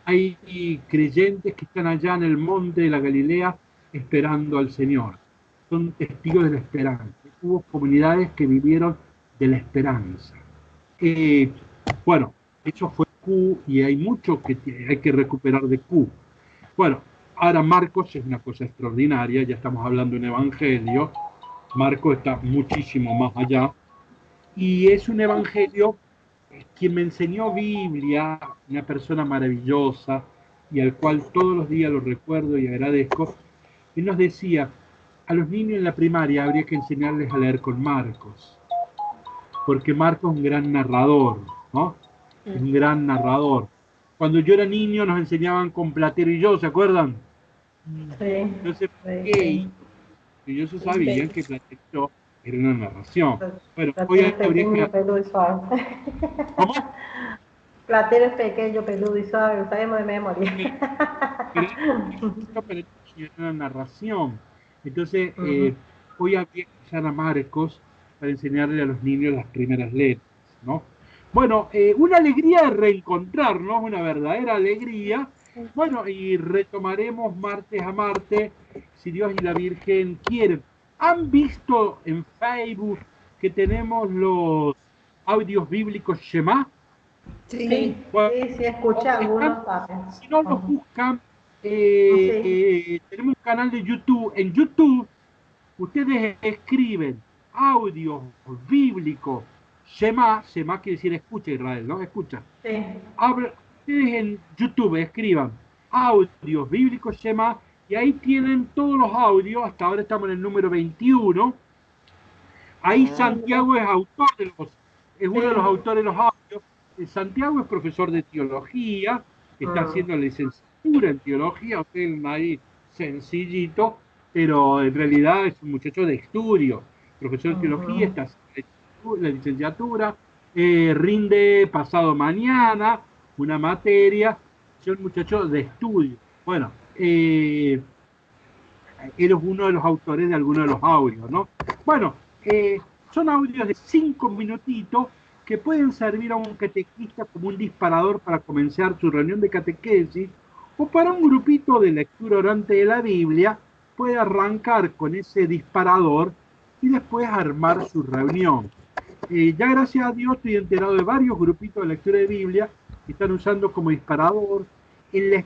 Hay creyentes que están allá en el monte de la Galilea esperando al Señor. Son testigos de la esperanza. Hubo comunidades que vivieron de la esperanza. Bueno, eso fue Q y hay mucho que hay que recuperar de Q. Bueno, ahora Marcos es una cosa extraordinaria, ya estamos hablando de un evangelio. Marcos está muchísimo más allá. Y es un evangelio, quien me enseñó Biblia, una persona maravillosa y al cual todos los días lo recuerdo y agradezco. Él nos decía, a los niños en la primaria habría que enseñarles a leer con Marcos, porque Marcos es un gran narrador, ¿no? Es un gran narrador. Cuando yo era niño nos enseñaban con Platero y yo, ¿se acuerdan? Sí. Entonces, ellos sabían que Platero y yo era una narración. Bueno, hoy habría que... Peludo y suave. ¿Cómo? Platero es pequeño, peludo y suave, lo sabemos de memoria. Pero era una narración. Entonces, hoy habría que usar a Marcos para enseñarle a los niños las primeras letras, ¿no? Bueno, una alegría de reencontrarnos, una verdadera alegría. Bueno, y retomaremos martes a martes, si Dios y la Virgen quieren. ¿Han visto en Facebook que tenemos los audios bíblicos Shema? Sí, Bueno, sí, escuché algunos también. si no los buscan, tenemos un canal de YouTube. En YouTube, ustedes escriben audios bíblicos Shema, Shema quiere decir escucha Israel, ¿no? Escucha. Sí. Ustedes en YouTube escriban audios bíblicos Shema y ahí tienen todos los audios. Hasta ahora estamos en el número 21. Ahí Santiago es uno de los autores de los audios. Santiago es profesor de teología, está haciendo licenciatura en teología, o sea, ahí sencillito, pero en realidad es un muchacho de estudio, profesor de teología, está haciendo la licenciatura, rinde pasado mañana una materia, es un muchacho de estudio. Bueno, él es uno de los autores de algunos de los audios, ¿no? Bueno, son audios de 5 minutitos que pueden servir a un catequista como un disparador para comenzar su reunión de catequesis, o para un grupito de lectura orante de la Biblia, puede arrancar con ese disparador y después armar su reunión. Ya gracias a Dios estoy enterado de varios grupitos de lectura de Biblia que están usando como disparador. En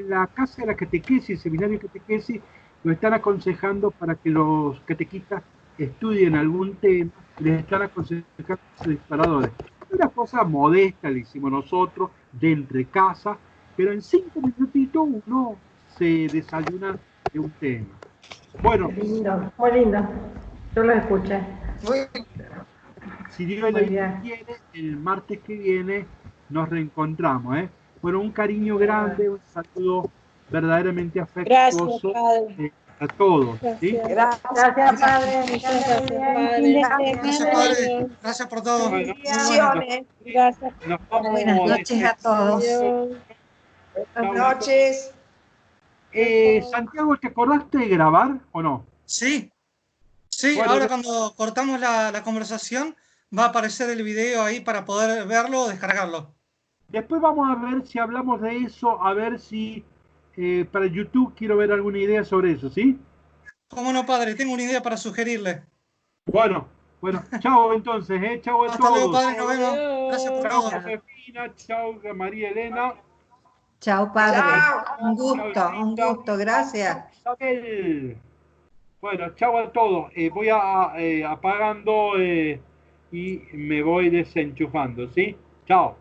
la casa de la catequesis, seminario de catequesis, lo están aconsejando para que los catequistas estudien algún tema, les están aconsejando sus disparadores. Una cosa modesta la hicimos nosotros, de entre casa, pero en 5 minutitos uno se desayuna de un tema. Bueno, Lindo, muy lindo. Yo lo escuché. si Dios quiere, el martes que viene nos reencontramos. Bueno, un cariño grande, un saludo verdaderamente afectuoso a todos. ¿Sí? Gracias, Padre. Gracias, Padre. Gracias por todo. Bueno, Gracias. Buenas noches a todos. Buenas noches. Santiago, ¿te acordaste de grabar o no? Sí, bueno, ahora cuando cortamos la conversación va a aparecer el video ahí para poder verlo o descargarlo. Después vamos a ver si hablamos de eso, a ver si para YouTube quiero ver alguna idea sobre eso, ¿sí? ¿Cómo no, padre? Tengo una idea para sugerirle. Bueno, chao entonces, chao a todos. Hasta luego, padre, nos vemos. Gracias por todo. Chao, Josefina, chao, María Elena. Chao, padre. Chao. Un gusto, gracias. Bueno, chao a todos. Voy apagando y me voy desenchufando, ¿sí? Chao.